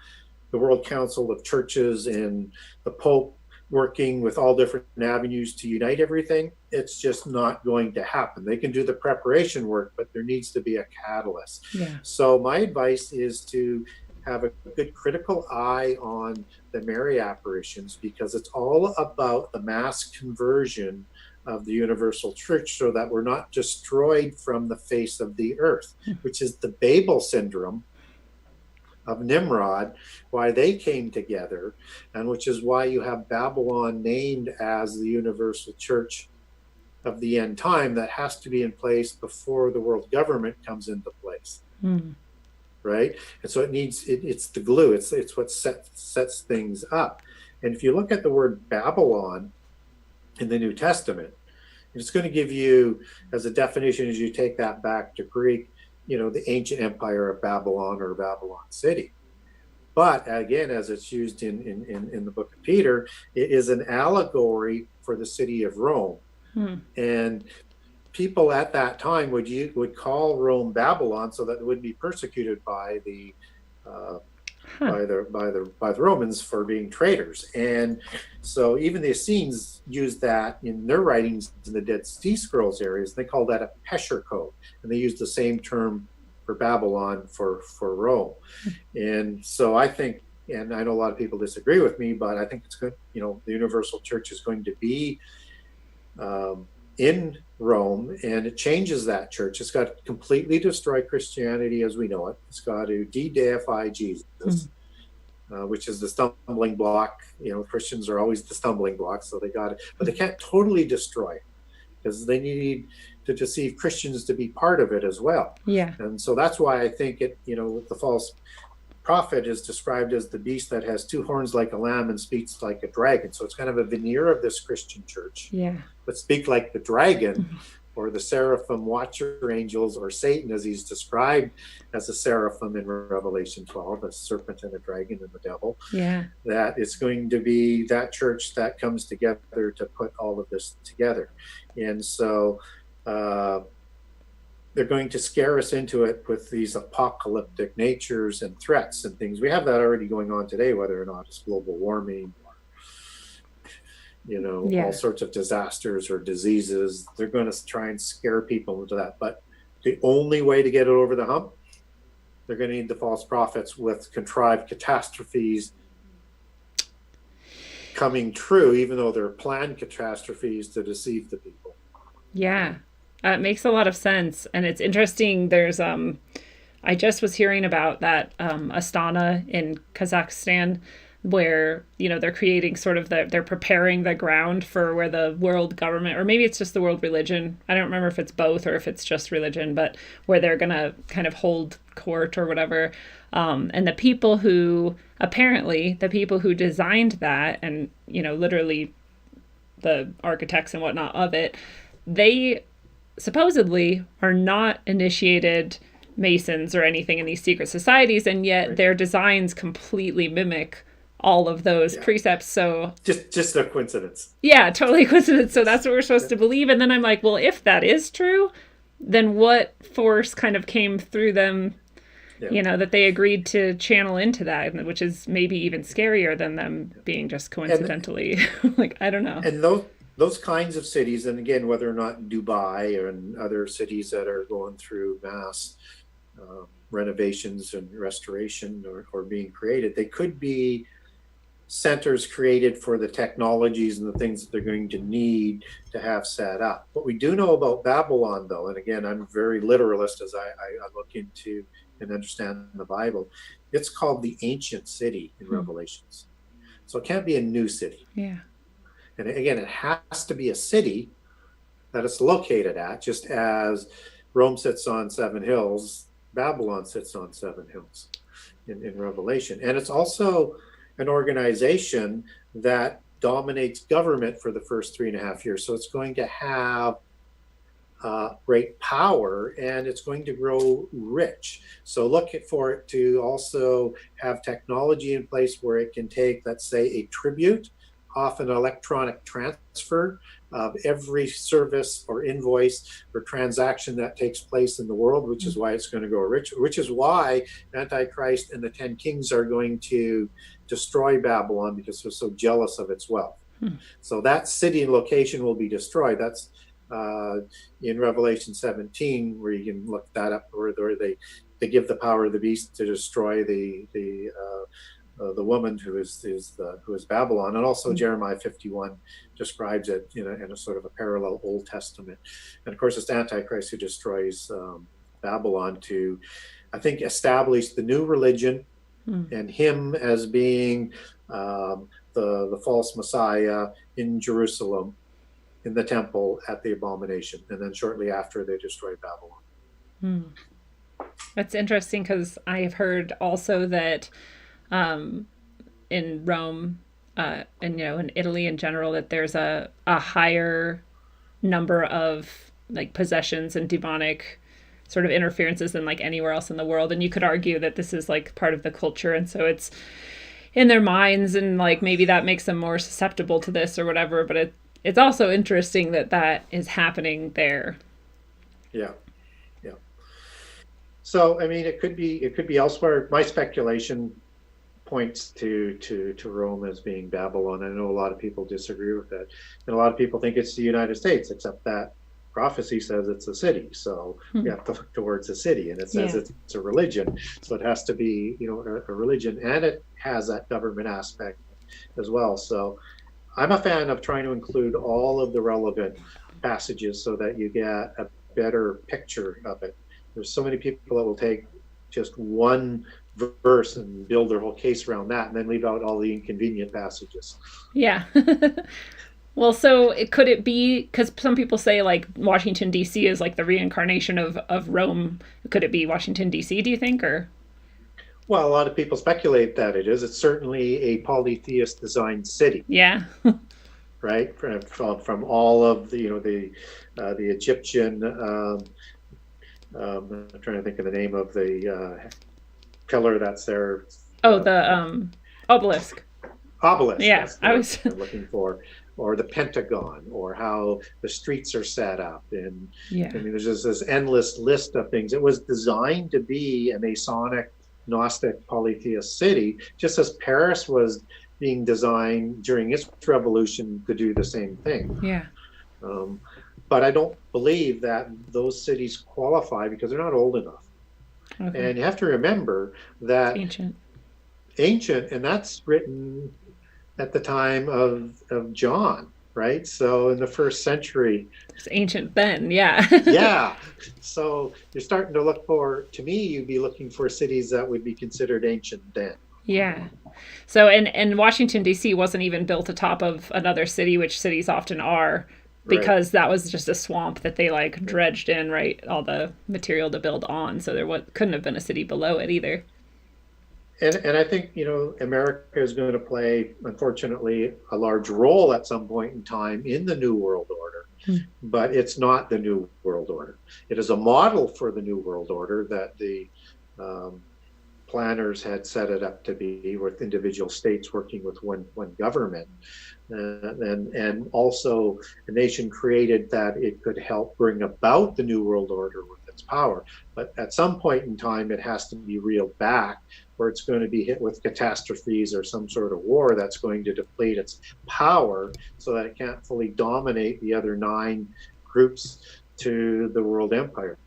the World Council of Churches and the Pope working with all different avenues to unite everything. It's just not going to happen. They can do the preparation work, but there needs to be a catalyst. Yeah. So my advice is to have a good critical eye on the Mary apparitions, because it's all about the mass conversion of the universal church so that we're not destroyed from the face of the earth, which is the Babel syndrome of Nimrod, why they came together, and which is why you have Babylon named as the universal church of the end time that has to be in place before the world government comes into place. Right? And so it's the glue, it's what sets things up. And if you look at the word Babylon in the New Testament, it's going to give you, as a definition, as you take that back to Greek, the ancient empire of Babylon or Babylon City. But again, as it's used in the book of Peter, it is an allegory for the city of Rome. And people at that time would call Rome Babylon so that it would be persecuted by the Romans for being traitors. And so even the Essenes used that in their writings in the Dead Sea Scrolls areas. They call that a Pesher code, and they use the same term for Babylon for Rome. And so I think, and I know a lot of people disagree with me, but I think it's good. The universal church is going to be in Rome, and it changes that church. It's got to completely destroy Christianity as we know it. It's got to de-deify Jesus, which is the stumbling block. Christians are always the stumbling block, so they got it. But they can't totally destroy it, because they need to deceive Christians to be part of it as well. Yeah. And so that's why I think the false prophet is described as the beast that has 2 horns like a lamb and speaks like a dragon. So it's kind of a veneer of this Christian church. Yeah. But speak like the dragon, or the seraphim watcher angels, or Satan as he's described as a seraphim in Revelation 12, a serpent and a dragon and the devil. Yeah. That it's going to be that church that comes together to put all of this together. And so they're going to scare us into it with these apocalyptic natures and threats and things. We have that already going on today, whether or not it's global warming or all sorts of disasters or diseases. They're going to try and scare people into that. But the only way to get it over the hump, they're going to need the false prophets with contrived catastrophes coming true, even though they're planned catastrophes to deceive the people. Yeah. It makes a lot of sense. And it's interesting. There's, I just was hearing about that Astana in Kazakhstan, where, you know, they're creating sort of they're preparing the ground for where the world government, or maybe it's just the world religion. I don't remember if it's both or if it's just religion, but where they're going to kind of hold court or whatever. And apparently the people who designed that and, you know, literally the architects and whatnot of it, they supposedly are not initiated Masons or anything in these secret societies, and yet their designs completely mimic all of those precepts. So just a coincidence. Yeah, totally coincidence. So that's what we're supposed to believe. And then I'm like, well, if that is true, then what force kind of came through them, you know, that they agreed to channel into that, which is maybe even scarier than them being just coincidentally like, I don't know. And those kinds of cities, and again, whether or not Dubai or in other cities that are going through mass renovations and restoration or being created, they could be centers created for the technologies and the things that they're going to need to have set up. What we do know about Babylon, though, and again, I'm very literalist as I look into and understand the Bible, it's called the ancient city in Revelations. So it can't be a new city. Yeah. And again, it has to be a city that it's located at, just as Rome sits on 7 hills, Babylon sits on 7 hills in Revelation. And it's also an organization that dominates government for the first 3.5 years. So it's going to have great power, and it's going to grow rich. So look for it to also have technology in place where it can take, let's say, a tribute off an electronic transfer of every service or invoice or transaction that takes place in the world, which is why it's going to go rich, which is why Antichrist and the 10 kings are going to destroy Babylon, because they're so jealous of its wealth. So that city and location will be destroyed. That's in Revelation 17, where you can look that up, where they give the power of the beast to destroy the woman who is Babylon, and also Jeremiah 51 describes it in a sort of a parallel Old Testament. And of course, it's Antichrist who destroys Babylon to, I think, establish the new religion, and him as being the false Messiah in Jerusalem, in the temple at the abomination, and then shortly after they destroy Babylon. That's interesting, because I've heard also that in Rome and in Italy in general, that there's a higher number of like possessions and demonic sort of interferences than like anywhere else in the world. And you could argue that this is like part of the culture, and so it's in their minds, and like maybe that makes them more susceptible to this or whatever. But it's also interesting that is happening there. Yeah. So I mean, it could be elsewhere. My speculation points to Rome as being Babylon. I know a lot of people disagree with that, and a lot of people think it's the United States, except that prophecy says it's a city. So we have to look towards a city, and it says it's a religion. So it has to be, a religion, and it has that government aspect as well. So I'm a fan of trying to include all of the relevant passages so that you get a better picture of it. There's so many people that will take just one verse and build their whole case around that, and then leave out all the inconvenient passages. Yeah. Well, so could it be, because some people say like Washington, D.C. is like the reincarnation of Rome. Could it be Washington, D.C., do you think, or? Well, a lot of people speculate that it is. It's certainly a polytheist designed city. Yeah. Right? From all of the Egyptian, I'm trying to think of the name of the pillar that's there. Oh, the obelisk. Obelisk. Yeah, I was looking for, or the Pentagon, or how the streets are set up, and I mean, there's just this endless list of things. It was designed to be a Masonic, Gnostic, polytheist city, just as Paris was being designed during its revolution to do the same thing. Yeah. But I don't believe that those cities qualify because they're not old enough. Okay. And you have to remember that ancient, and that's written at the time of John, right? So in the first century, It's ancient then, yeah. yeah. So you're starting to look for, to me, you'd be looking for cities that would be considered ancient then. Yeah. So and Washington D.C. wasn't even built atop of another city, which cities often are, Right. because that was just a swamp that they like Yeah. dredged in, right, all the material to build on. So there couldn't have been a city below it either. And I think, America is going to play, unfortunately, a large role at some point in time in the New World Order, but it's not the New World Order. It is a model for the New World Order that the um, planners had set it up to be, with individual states working with one government. And also a nation created that it could help bring about the New World Order with its power. But at some point in time, it has to be reeled back, or it's going to be hit with catastrophes or some sort of war that's going to deplete its power so that it can't fully dominate the other 9 groups to the world empire.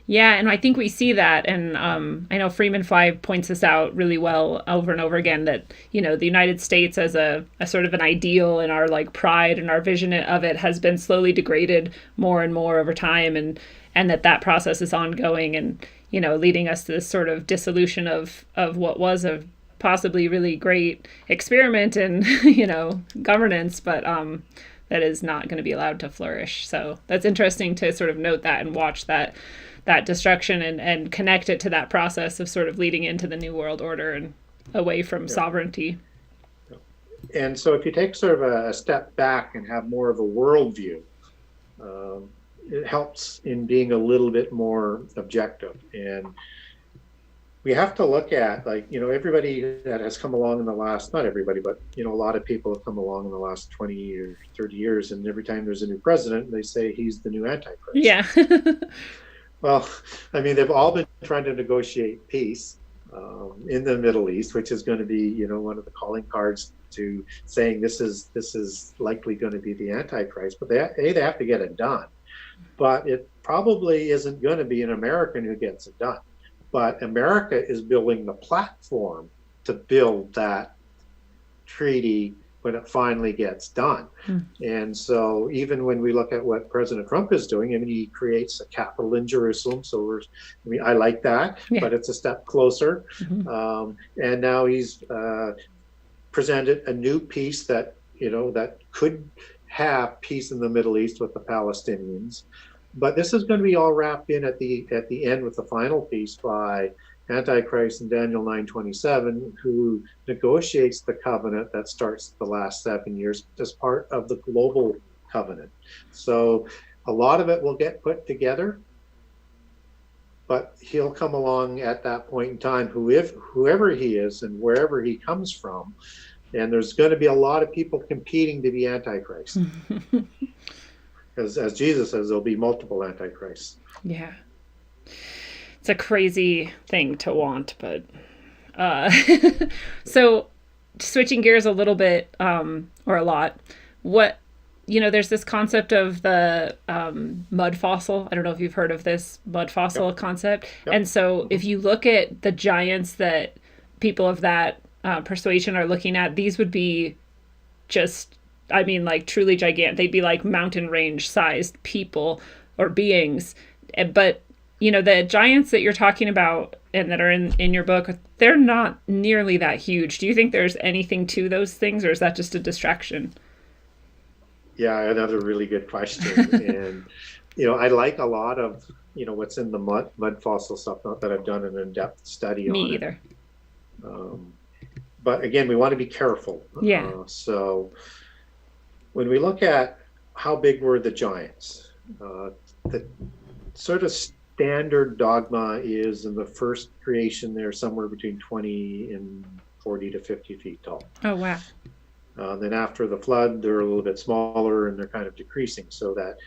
Yeah, and I think we see that, and I know Freeman Fly points this out really well over and over again, that the United States as a sort of an ideal, and our like pride and our vision of it has been slowly degraded more and more over time, and that process is ongoing, and leading us to this sort of dissolution of what was a possibly really great experiment in governance, but that is not going to be allowed to flourish. So that's interesting to sort of note that and watch that destruction, and connect it to that process of sort of leading into the New World Order and away from sovereignty. And so if you take sort of a step back and have more of a worldview, it helps in being a little bit more objective. And we have to look at, like, everybody that has come along in the last, not everybody, but, a lot of people have come along in the last 20 or 30 years. And every time there's a new president, they say he's the new Antichrist. Yeah. Well, I mean, they've all been trying to negotiate peace in the Middle East, which is going to be, one of the calling cards to saying this is likely going to be the Antichrist. But they have to get it done. But it probably isn't going to be an American who gets it done. But America is building the platform to build that treaty when it finally gets done. And so even when we look at what President Trump is doing, I mean, he creates a capital in Jerusalem. So I like that, but it's a step closer. And now he's presented a new peace that, that could have peace in the Middle East with the Palestinians. But this is going to be all wrapped in at the end with the final peace by Antichrist in Daniel 9:27, who negotiates the covenant that starts the last 7 years as part of the global covenant. So a lot of it will get put together, but he'll come along at that point in time, whoever he is and wherever he comes from. And there's going to be a lot of people competing to be Antichrist. Because as Jesus says, there'll be multiple Antichrists. Yeah. It's a crazy thing to want, but so switching gears a little bit, or a lot, there's this concept of the mud fossil. I don't know if you've heard of this mud fossil concept. Yep. And so if you look at the giants that people of that persuasion are looking at, these would be just, like truly gigantic. They'd be like mountain range sized people or beings. But the giants that you're talking about and that are in your book, they're not nearly that huge. Do you think there's anything to those things, or is that just a distraction? Yeah, another really good question. And, I like a lot of, what's in the mud fossil stuff, not that I've done an in-depth study on it. Me either. But again, we want to be careful. Yeah. So when we look at how big were the giants, the sort of standard dogma is in the first creation, they're somewhere between 20 and 40 to 50 feet tall. Oh, wow. Then after the flood, they're a little bit smaller and they're kind of decreasing. So that,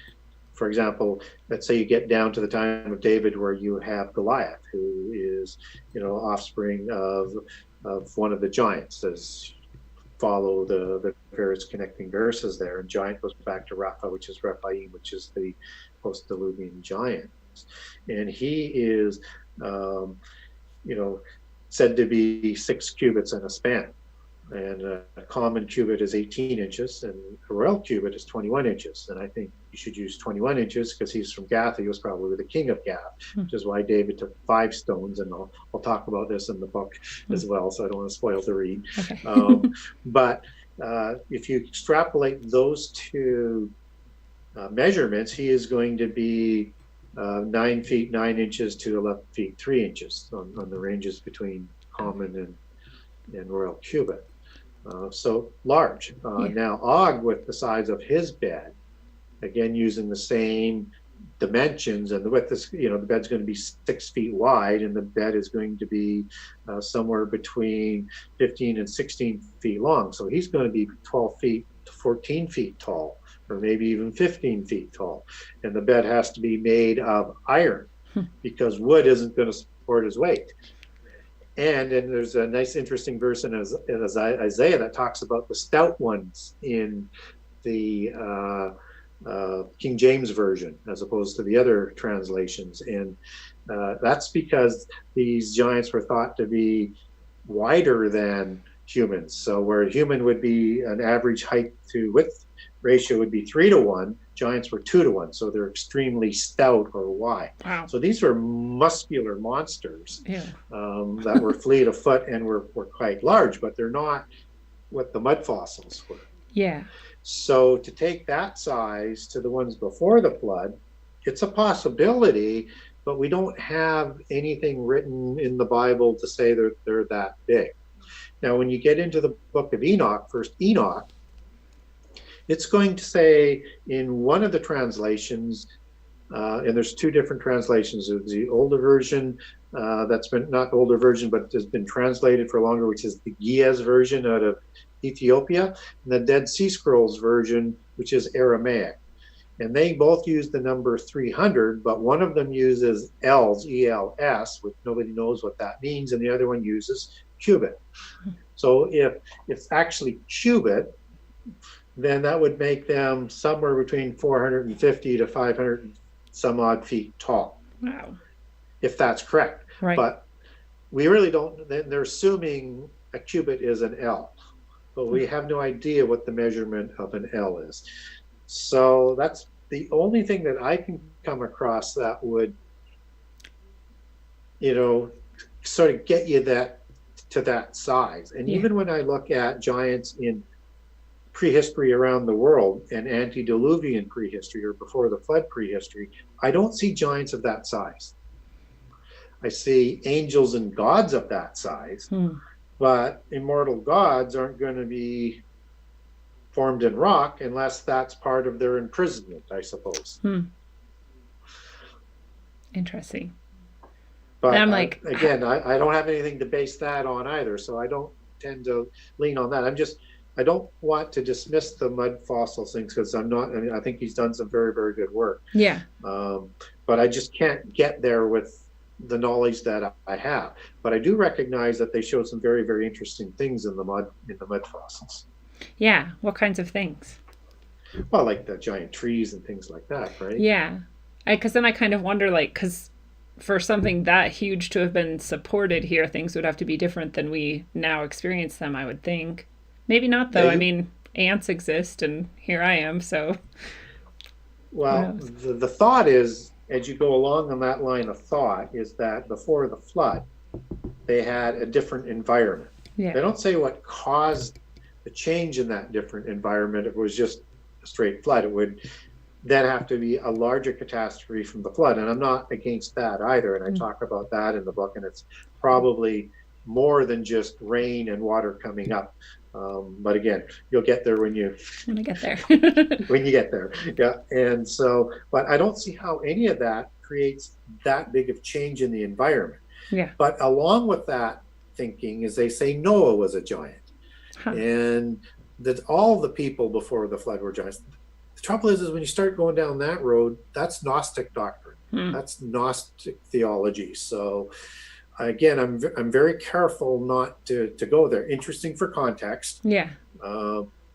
for example, let's say you get down to the time of David where you have Goliath, who is, offspring of one of the giants, as follow the various connecting verses there. And giant goes back to Rapha, which is Rephaim, which is the post-Diluvian giant. And he is, said to be 6 cubits in a span. and a common cubit is 18 inches, and a royal cubit is 21 inches. And I think you should use 21 inches because he's from Gath. He was probably the king of Gath, which is why David took 5 stones. And I'll talk about this in the book as well, so I don't want to spoil the read. Okay. But if you extrapolate those two measurements, he is going to be 9 feet 9 inches to 11 feet 3 inches on the ranges between common and royal cubit. So large. Now Og, with the size of his bed, again using the same dimensions, and the width is, the bed's going to be 6 feet wide, and the bed is going to be somewhere between 15 and 16 feet long. So he's going to be 12 feet to 14 feet tall, or maybe even 15 feet tall. And the bed has to be made of iron because wood isn't going to support his weight. And then there's a nice, interesting verse in Isaiah that talks about the stout ones in the King James Version, as opposed to the other translations. And that's because these giants were thought to be wider than humans. So where a human would be an average height to width ratio would be 3 to 1, giants were 2 to 1. So they're extremely stout or wide. Wow. So these were muscular monsters Yeah. that were fleet of foot and were quite large, but they're not what the mud fossils were. Yeah. So to take that size to the ones before the flood, it's a possibility, but we don't have anything written in the Bible to say they're that big. Now, when you get into the book of Enoch, first Enoch, it's going to say in one of the translations, and there's 2 different translations. There's the older version that's been, not older version, but has been translated for longer, which is the Giaz version out of Ethiopia, and the Dead Sea Scrolls version, which is Aramaic. And they both use the number 300, but one of them uses Els, E-L-S, which nobody knows what that means, and the other one uses cubit. So if it's actually cubit, then that would make them somewhere between 450 to 500 some odd feet tall. Wow. If that's correct. Right. But we really don't, then they're assuming a cubit is an L, but we have no idea what the measurement of an L is. So that's the only thing that I can come across that would, sort of get you to that size. And even when I look at giants in prehistory around the world and antediluvian prehistory or before the flood prehistory, I don't see giants of that size. I see angels and gods of that size, but immortal gods aren't going to be formed in rock unless that's part of their imprisonment, I suppose. Interesting. But I'm like, again, I don't have anything to base that on either, so I don't tend to lean on that. I don't want to dismiss the mud fossil things because I think he's done some very, very good work. Yeah. But I just can't get there with the knowledge that I have. But I do recognize that they show some very, very interesting things in the mud fossils. Yeah. What kinds of things? Well, like the giant trees and things like that, right? Yeah. Because then I kind of wonder, because for something that huge to have been supported here, things would have to be different than we now experience them, I would think. Maybe not, though. I mean, ants exist, and here I am, so... Well, the thought is, as you go along on that line of thought, is that before the flood, they had a different environment. Yeah. They don't say what caused the change in that different environment. It was just a straight flood. It would then have to be a larger catastrophe from the flood, and I'm not against that either, and I talk about that in the book, and it's probably more than just rain and water coming up. But again, you'll get there when you get there. when you get there. Yeah. And so, but I don't see how any of that creates that big of change in the environment. Yeah. But along with that thinking is they say Noah was a giant. And that all the people before the flood were giants. The trouble is when you start going down that road, that's Gnostic doctrine. That's Gnostic theology. So again, I'm very careful not to go there. Interesting for context. Yeah.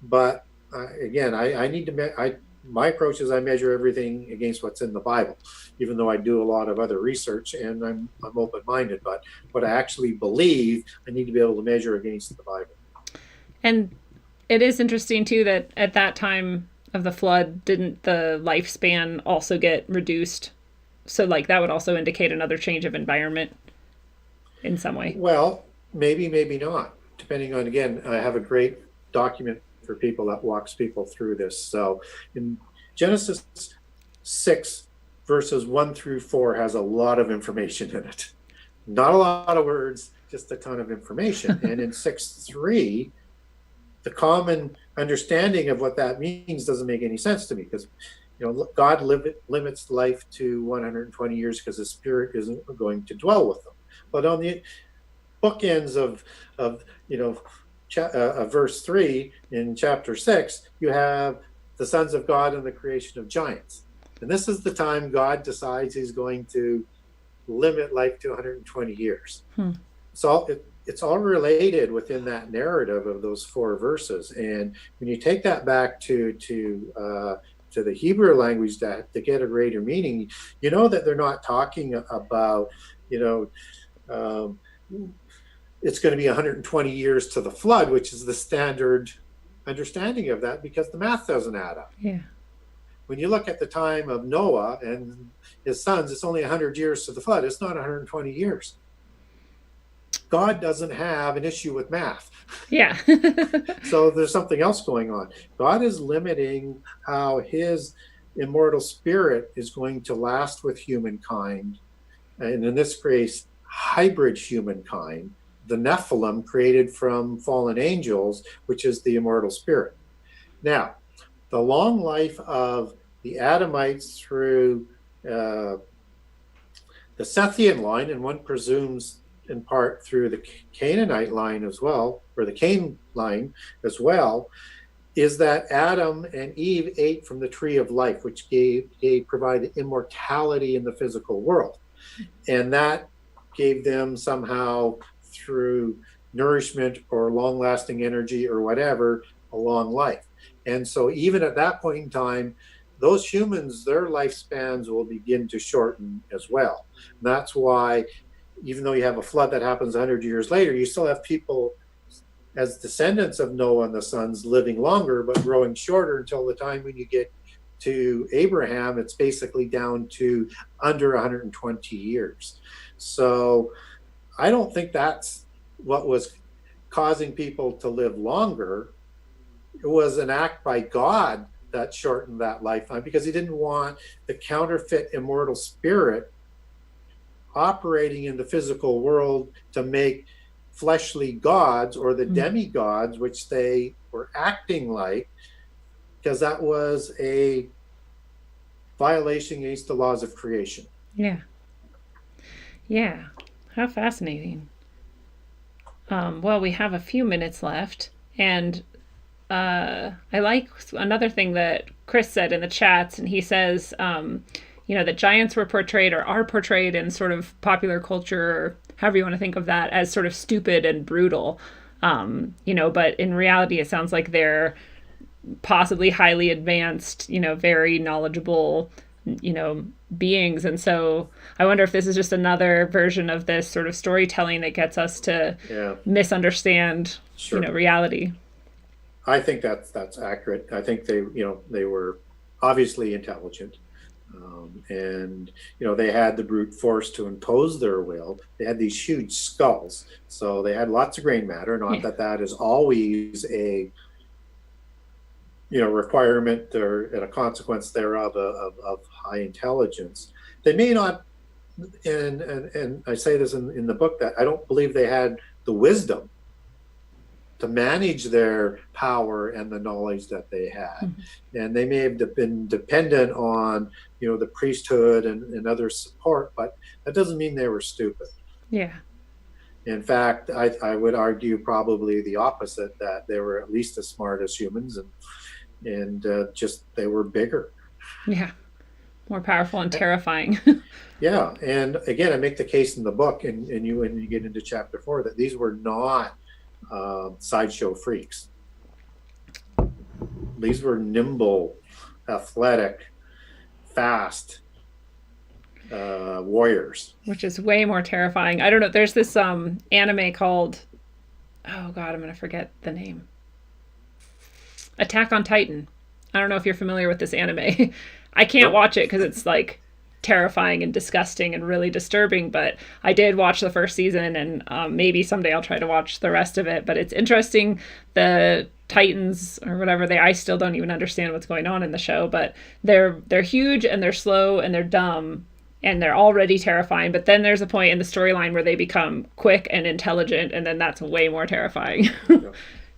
But again, I need to. My approach is I measure everything against what's in the Bible, even though I do a lot of other research and I'm open-minded. But what I actually believe, I need to be able to measure against the Bible. And it is interesting too that at that time of the flood, didn't the lifespan also get reduced? So like that would also indicate another change of environment in some way. Well, maybe, maybe not, depending on, again, I have a great document for people that walks people through this. So in Genesis 6, verses 1 through 4 has a lot of information in it. Not a lot of words, just a ton of information. And in 6:3, the common understanding of what that means doesn't make any sense to me, because God limits life to 120 years because the spirit isn't going to dwell with them. But on the bookends of verse 3 in chapter 6, you have the sons of God and the creation of giants. And this is the time God decides he's going to limit life to 120 years. So it's all related within that narrative of those 4 verses. And when you take that back to the Hebrew language, that to get a greater meaning, that they're not talking about, it's going to be 120 years to the flood, which is the standard understanding of that, because the math doesn't add up. Yeah. When you look at the time of Noah and his sons, it's only 100 years to the flood. It's not 120 years. God doesn't have an issue with math. Yeah. So there's something else going on. God is limiting how his immortal spirit is going to last with humankind. And in this case, hybrid humankind, the Nephilim created from fallen angels, which is the immortal spirit. Now, the long life of the Adamites through the Sethian line, and one presumes in part through the Canaanite line as well, or the Cain line as well, is that Adam and Eve ate from the tree of life, which provided immortality in the physical world. And that gave them somehow, through nourishment or long-lasting energy or whatever, a long life. And so even at that point in time, those humans, their lifespans will begin to shorten as well. And that's why, even though you have a flood that happens 100 years later, you still have people as descendants of Noah and the sons living longer, but growing shorter until the time when you get to Abraham, it's basically down to under 120 years. So I don't think that's what was causing people to live longer. It was an act by God that shortened that lifetime, because he didn't want the counterfeit immortal spirit operating in the physical world to make fleshly gods, or the demigods, which they were acting like, because that was a violation against the laws of creation. Yeah. Yeah. How fascinating. Well, we have a few minutes left, and I like another thing that Chris said in the chats, and he says, that giants were portrayed, or are portrayed in sort of popular culture, or however you want to think of that, as sort of stupid and brutal. But in reality, it sounds like they're possibly highly advanced, very knowledgeable, beings. And so I wonder if this is just another version of this sort of storytelling that gets us to misunderstand, reality. I think that's accurate. I think they were obviously intelligent. And they had the brute force to impose their will. They had these huge skulls, so they had lots of grain matter. Not that is always a requirement or a consequence thereof of high intelligence. They may not, and I say this in the book, that I don't believe they had the wisdom to manage their power and the knowledge that they had. And they may have been dependent on, the priesthood and other support, but that doesn't mean they were stupid. Yeah. In fact, I would argue probably the opposite, that they were at least as smart as humans, and just they were bigger. Yeah. More powerful and terrifying. Yeah. And again, I make the case in the book, and when you get into chapter 4, that these were not sideshow freaks. These were nimble, athletic, fast warriors. Which is way more terrifying. I don't know. There's this anime called, oh God, I'm going to forget the name. Attack on Titan. I don't know if you're familiar with this anime. I can't Nope. watch it because it's like terrifying and disgusting and really disturbing, but I did watch the first season, and maybe someday I'll try to watch the rest of it. But it's interesting. The Titans or whatever I still don't even understand what's going on in the show, but they're huge and they're slow and they're dumb and they're already terrifying. But then there's a point in the storyline where they become quick and intelligent, and then that's way more terrifying.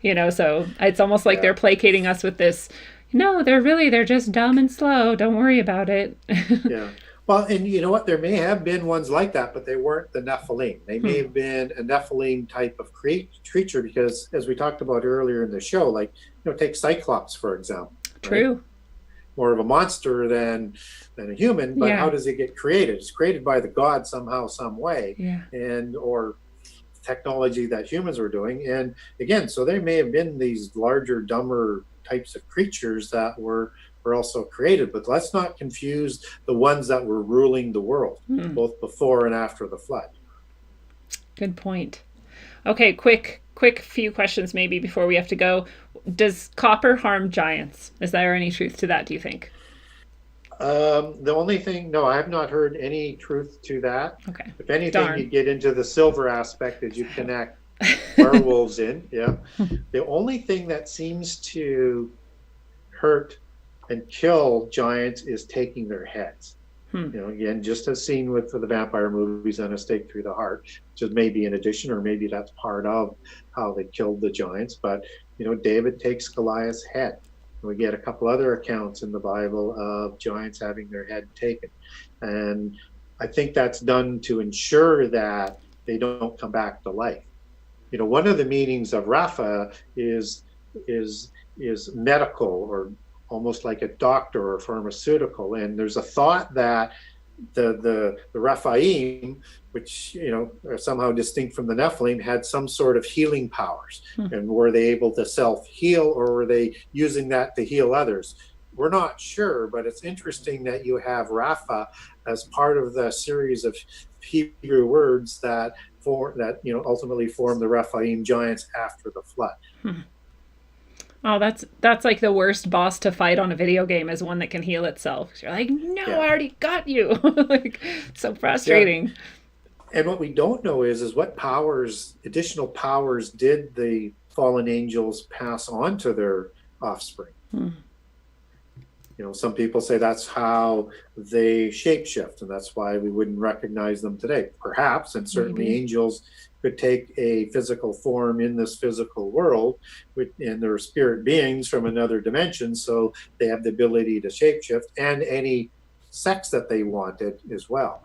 So it's almost like they're placating us with this. No, they're just dumb and slow. Don't worry about it. Yeah. Well, and you know what? There may have been ones like that, but they weren't the Nephilim. They may have been a Nephilim type of creature because, as we talked about earlier in the show, like, take Cyclops, for example. True. Right? More of a monster than a human, but how does it get created? It's created by the god somehow, some way, or technology that humans were doing. And again, so there may have been these larger, dumber types of creatures that were also created, but let's not confuse the ones that were ruling the world, both before and after the flood. Good point. Okay, quick few questions maybe before we have to go. Does copper harm giants? Is there any truth to that, do you think? The only thing, no, I have not heard any truth to that. Okay. If anything, you get into the silver aspect as you connect werewolves in. Yeah. The only thing that seems to hurt and kill giants is taking their heads. Again, just as seen with the vampire movies and a stake through the heart, just maybe in addition, or maybe that's part of how they killed the giants. But David takes Goliath's head. We get a couple other accounts in the Bible of giants having their head taken, and I think that's done to ensure that they don't come back to life. One of the meanings of Rapha is medical, or almost like a doctor or pharmaceutical. And there's a thought that the Rephaim, which are somehow distinct from the Nephilim, had some sort of healing powers. And were they able to self-heal, or were they using that to heal others? We're not sure, but it's interesting that you have Rapha as part of the series of Hebrew words that ultimately form the Rephaim giants after the flood. Oh, that's like the worst boss to fight on a video game, is one that can heal itself. You're like, no, I already got you. Like, so frustrating. Yeah. And what we don't know is what additional powers did the fallen angels pass on to their offspring? Some people say that's how they shapeshift, and that's why we wouldn't recognize them today. Perhaps, and certainly angels could take a physical form in this physical world, and they're spirit beings from another dimension, so they have the ability to shapeshift and any sex that they wanted as well,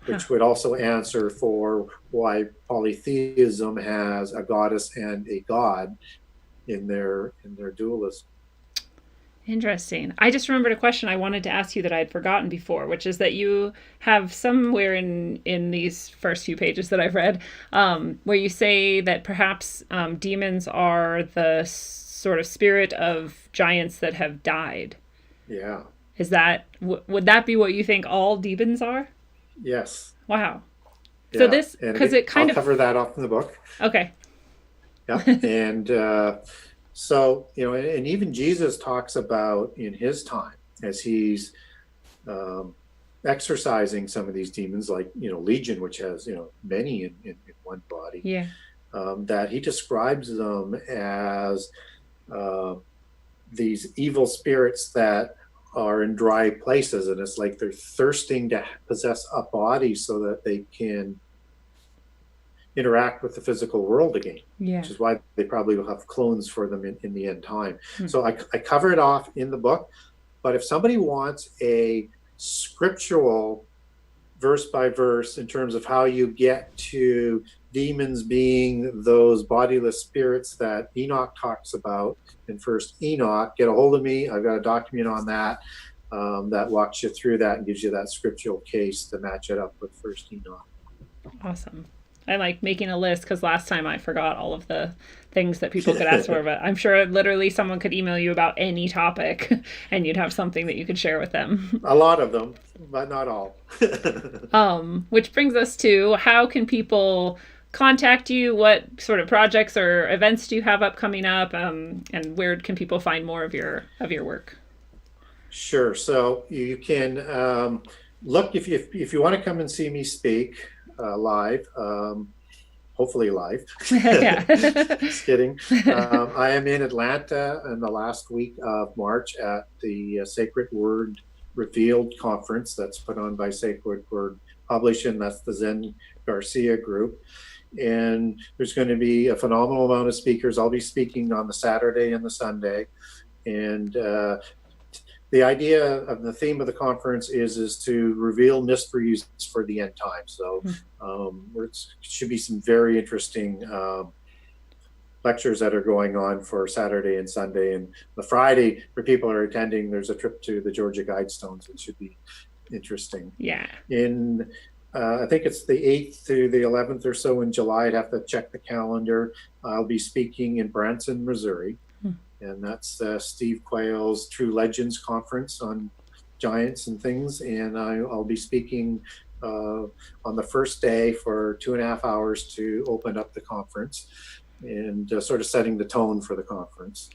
which would also answer for why polytheism has a goddess and a god in their dualism. Interesting. I just remembered a question I wanted to ask you that I had forgotten before, which is that you have somewhere in these first few pages that I've read, where you say that perhaps demons are the sort of spirit of giants that have died. Yeah. Is that, would that be what you think all demons are? Yes. Wow. Yeah. So this, because it kind I'll of... cover that off in the book. Okay. Yeah. And so, and even Jesus talks about in his time, as he's exorcising some of these demons, like, Legion, which has, many in one body, that he describes them as these evil spirits that are in dry places. And it's like they're thirsting to possess a body so that they can interact with the physical world again, which is why they probably will have clones for them in the end time. So I cover it off in the book, but if somebody wants a scriptural verse by verse in terms of how you get to demons being those bodiless spirits that Enoch talks about in First Enoch, get a hold of me. I've got a document on that that walks you through that and gives you that scriptural case to match it up with First Enoch. Awesome. I like making a list because last time I forgot all of the things that people could ask for, but I'm sure literally someone could email you about any topic and you'd have something that you could share with them. A lot of them, but not all. Which brings us to, how can people contact you? What sort of projects or events do you have coming up? And where can people find more of your work? Sure. So you can look if you want to come and see me speak live. Hopefully live. Yeah. Just kidding. I am in Atlanta in the last week of March at the Sacred Word Revealed conference that's put on by Sacred Word Publishing. That's the Zen Garcia group. And there's going to be a phenomenal amount of speakers. I'll be speaking on the Saturday and the Sunday. And the idea of the theme of the conference is to reveal mysteries for the end time. So it should be some very interesting lectures that are going on for Saturday and Sunday. And the Friday, for people who are attending, there's a trip to the Georgia Guidestones. It should be interesting. Yeah. I think it's the 8th to the 11th or so in July. I'd have to check the calendar. I'll be speaking in Branson, Missouri. And that's Steve Quayle's True Legends Conference on giants and things. And I'll be speaking on the first day for 2.5 hours to open up the conference and sort of setting the tone for the conference.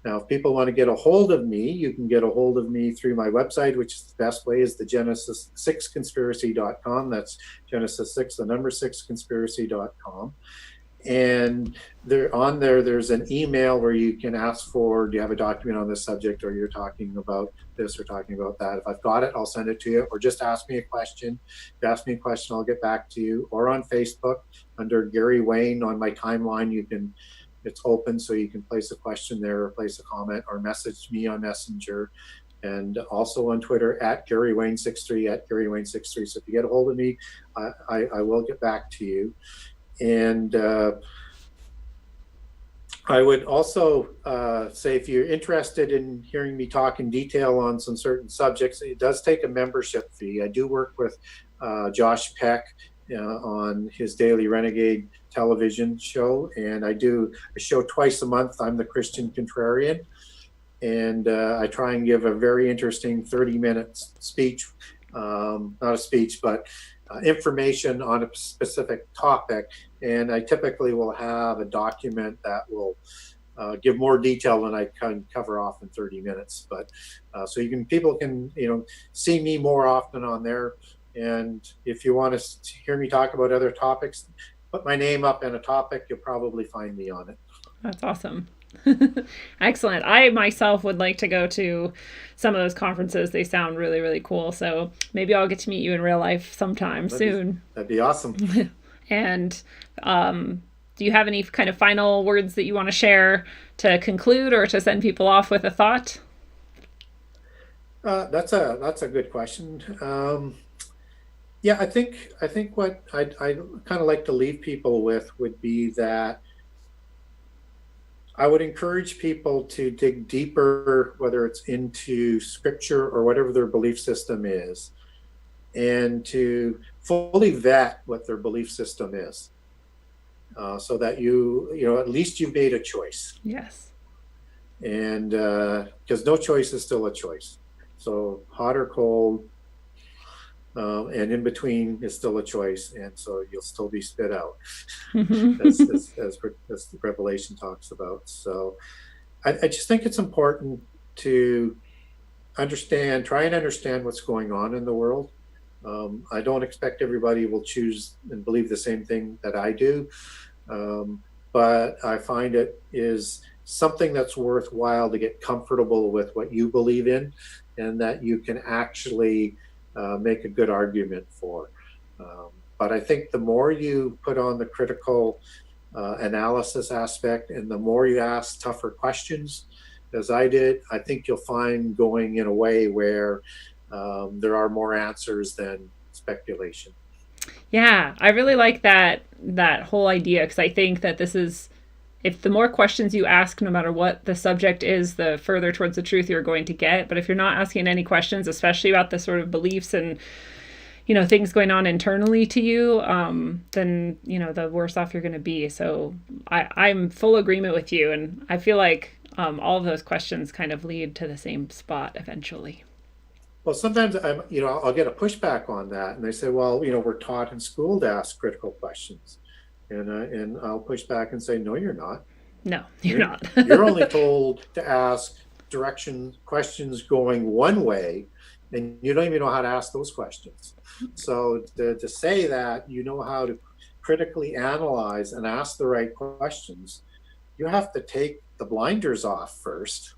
Now, if people want to get a hold of me, you can get a hold of me through my website, which is the best way, is the Genesis6conspiracy.com. That's Genesis6, the number 6conspiracy.com. And there's an email where you can ask for, do you have a document on this subject, or you're talking about this or talking about that. If I've got it, I'll send it to you, or just ask me a question. If you ask me a question, I'll get back to you. Or on Facebook under Gary Wayne on my timeline, it's open, so you can place a question there or place a comment or message me on Messenger. And also on Twitter at GaryWayne63, at GaryWayne63. So if you get a hold of me, I will get back to you. And I would also say, if you're interested in hearing me talk in detail on some certain subjects, it does take a membership fee. I do work with Josh Peck on his Daily Renegade television show, and I do a show twice a month. I'm the Christian Contrarian, and I try and give a very interesting 30-minute speech, not a speech, but information on a specific topic. And I typically will have a document that will give more detail than I can cover off in 30 minutes. But so people can see me more often on there. And if you want to hear me talk about other topics, put my name up in a topic, you'll probably find me on it. That's awesome. Excellent. I myself would like to go to some of those conferences. They sound really, really cool. So maybe I'll get to meet you in real life sometime soon. That'd be awesome. And do you have any kind of final words that you want to share to conclude, or to send people off with a thought? That's a good question. Yeah, I think what I kind of like to leave people with would be that I would encourage people to dig deeper, whether it's into scripture or whatever their belief system is, and to fully vet what their belief system is, so that at least you've made a choice. Yes. And because no choice is still a choice. So hot or cold, and in between is still a choice, and so you'll still be spit out, as the Revelation talks about. So I just think it's important to try and understand what's going on in the world. I don't expect everybody will choose and believe the same thing that I do, but I find it is something that's worthwhile to get comfortable with what you believe in, and that you can actually make a good argument for. But I think the more you put on the critical analysis aspect, and the more you ask tougher questions, as I did, I think you'll find going in a way where there are more answers than speculation. Yeah, I really like that whole idea, because I think that if the more questions you ask, no matter what the subject is, the further towards the truth you're going to get. But if you're not asking any questions, especially about the sort of beliefs and, things going on internally to you, then, the worse off you're going to be. So I'm full agreement with you. And I feel like all of those questions kind of lead to the same spot eventually. Well, sometimes I'll get a pushback on that. And they say, well, we're taught in school to ask critical questions. And I'll push back and say, no, you're not. No, you're not. You're only told to ask questions going one way, and you don't even know how to ask those questions. So to say that you know how to critically analyze and ask the right questions, you have to take the blinders off first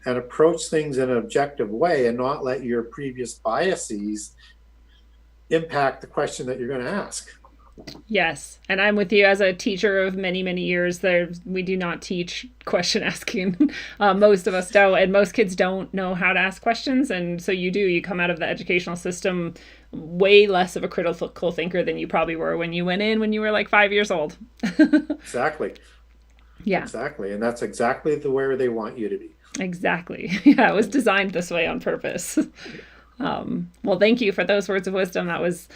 and approach things in an objective way and not let your previous biases impact the question that you're going to ask. Yes. And I'm with you. As a teacher of many, many years, we do not teach question asking. Most of us don't. And most kids don't know how to ask questions. And so you come out of the educational system way less of a critical thinker than you probably were when you went in when you were like 5 years old. Exactly. Yeah. Exactly. And that's exactly where they want you to be. Exactly. Yeah, it was designed this way on purpose. Well, thank you for those words of wisdom. That was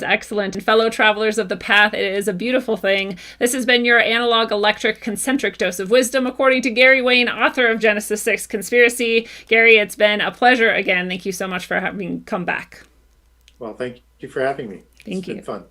excellent. And fellow travelers of the path, it is a beautiful thing. This has been your analog, electric, concentric dose of wisdom, according to Gary Wayne, author of Genesis 6 Conspiracy. Gary, it's been a pleasure again. Thank you so much for having come back. Well, thank you for having me. Thank you. It's been fun.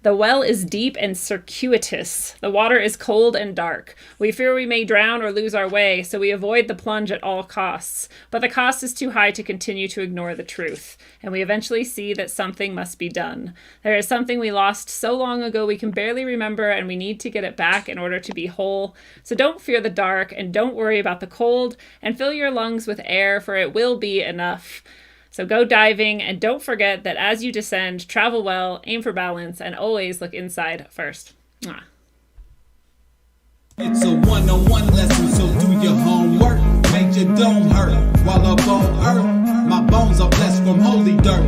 The well is deep and circuitous. The water is cold and dark. We fear we may drown or lose our way, so we avoid the plunge at all costs. But the cost is too high to continue to ignore the truth, and we eventually see that something must be done. There is something we lost so long ago we can barely remember, and we need to get it back in order to be whole. So don't fear the dark, and don't worry about the cold, and fill your lungs with air, for it will be enough. So go diving, and don't forget that as you descend, travel well, aim for balance, and always look inside first. Mwah. It's a one-on-one lesson, so do your homework. Make your dome hurt while up on earth. My bones are blessed from holy dirt.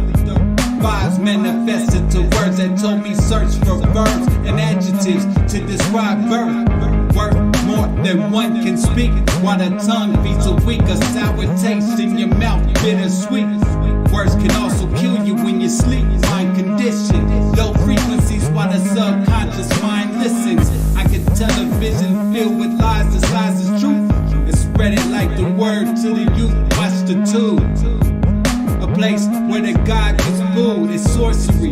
Vibes manifested to words that told me search for verbs and adjectives to describe birth. Worth more than one can speak, while the tongue beats a weak, a sour taste in your mouth, bittersweet. Words can also kill you when you sleep. Mind condition, low frequencies while the subconscious mind listens. I can tell a vision filled with lies disguised as truth, and spread it like the word to the youth. Watch the tube. A place where the God gets booed is sorcery.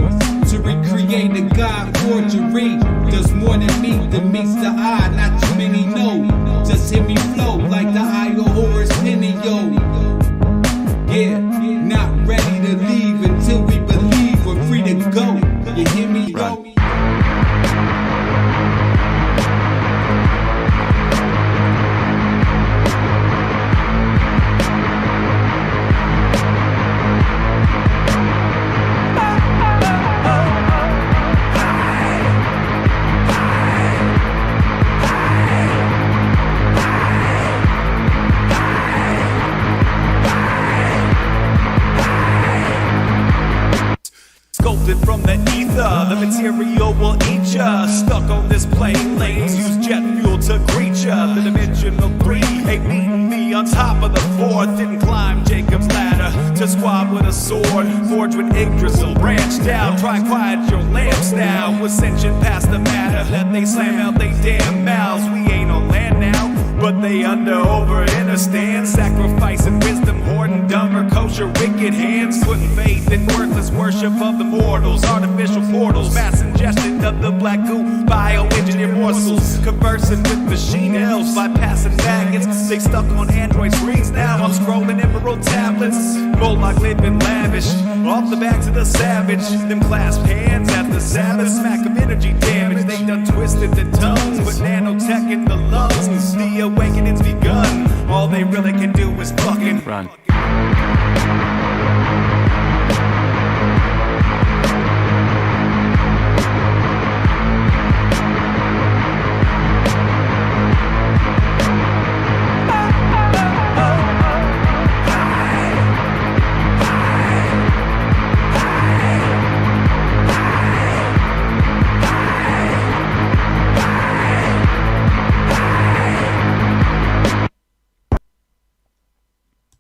To recreate the God forgery does more than meets the eye. Not too many know. Just hear me flow like the eye of Horus Penio. Yeah, not ready to leave until we believe we're free to go. You hear me? Go. Sculpted from the ether, the material will eat ya. Stuck on this plane, lanes use jet fuel to greet ya. The dimensional three ain't beating me on top of the fourth. Didn't climb Jacob's ladder to squab with a sword. Forged with Yggdrasil, branched down. Try quiet your lamps now. Ascension past the matter, that they slam out they damn mouths. We ain't on land now, but they under over understand. Sacrificing wisdom, hoarding dumber kosher wicked hands. Putting faith in worthless worship of the mortals. Artificial portals, mass ingestion of the black goo. Bioengineered morsels, conversing with machine elves. Bypassing maggots, they stuck on Android screens now. I'm scrolling emerald tablets. Moloch living lavish, off the backs of the savage. Them clasped hands at the Sabbath. Smack of energy damage, they done twisted the tongues. But nanotech in the lungs, the awakening's begun. All they really can do is fucking run.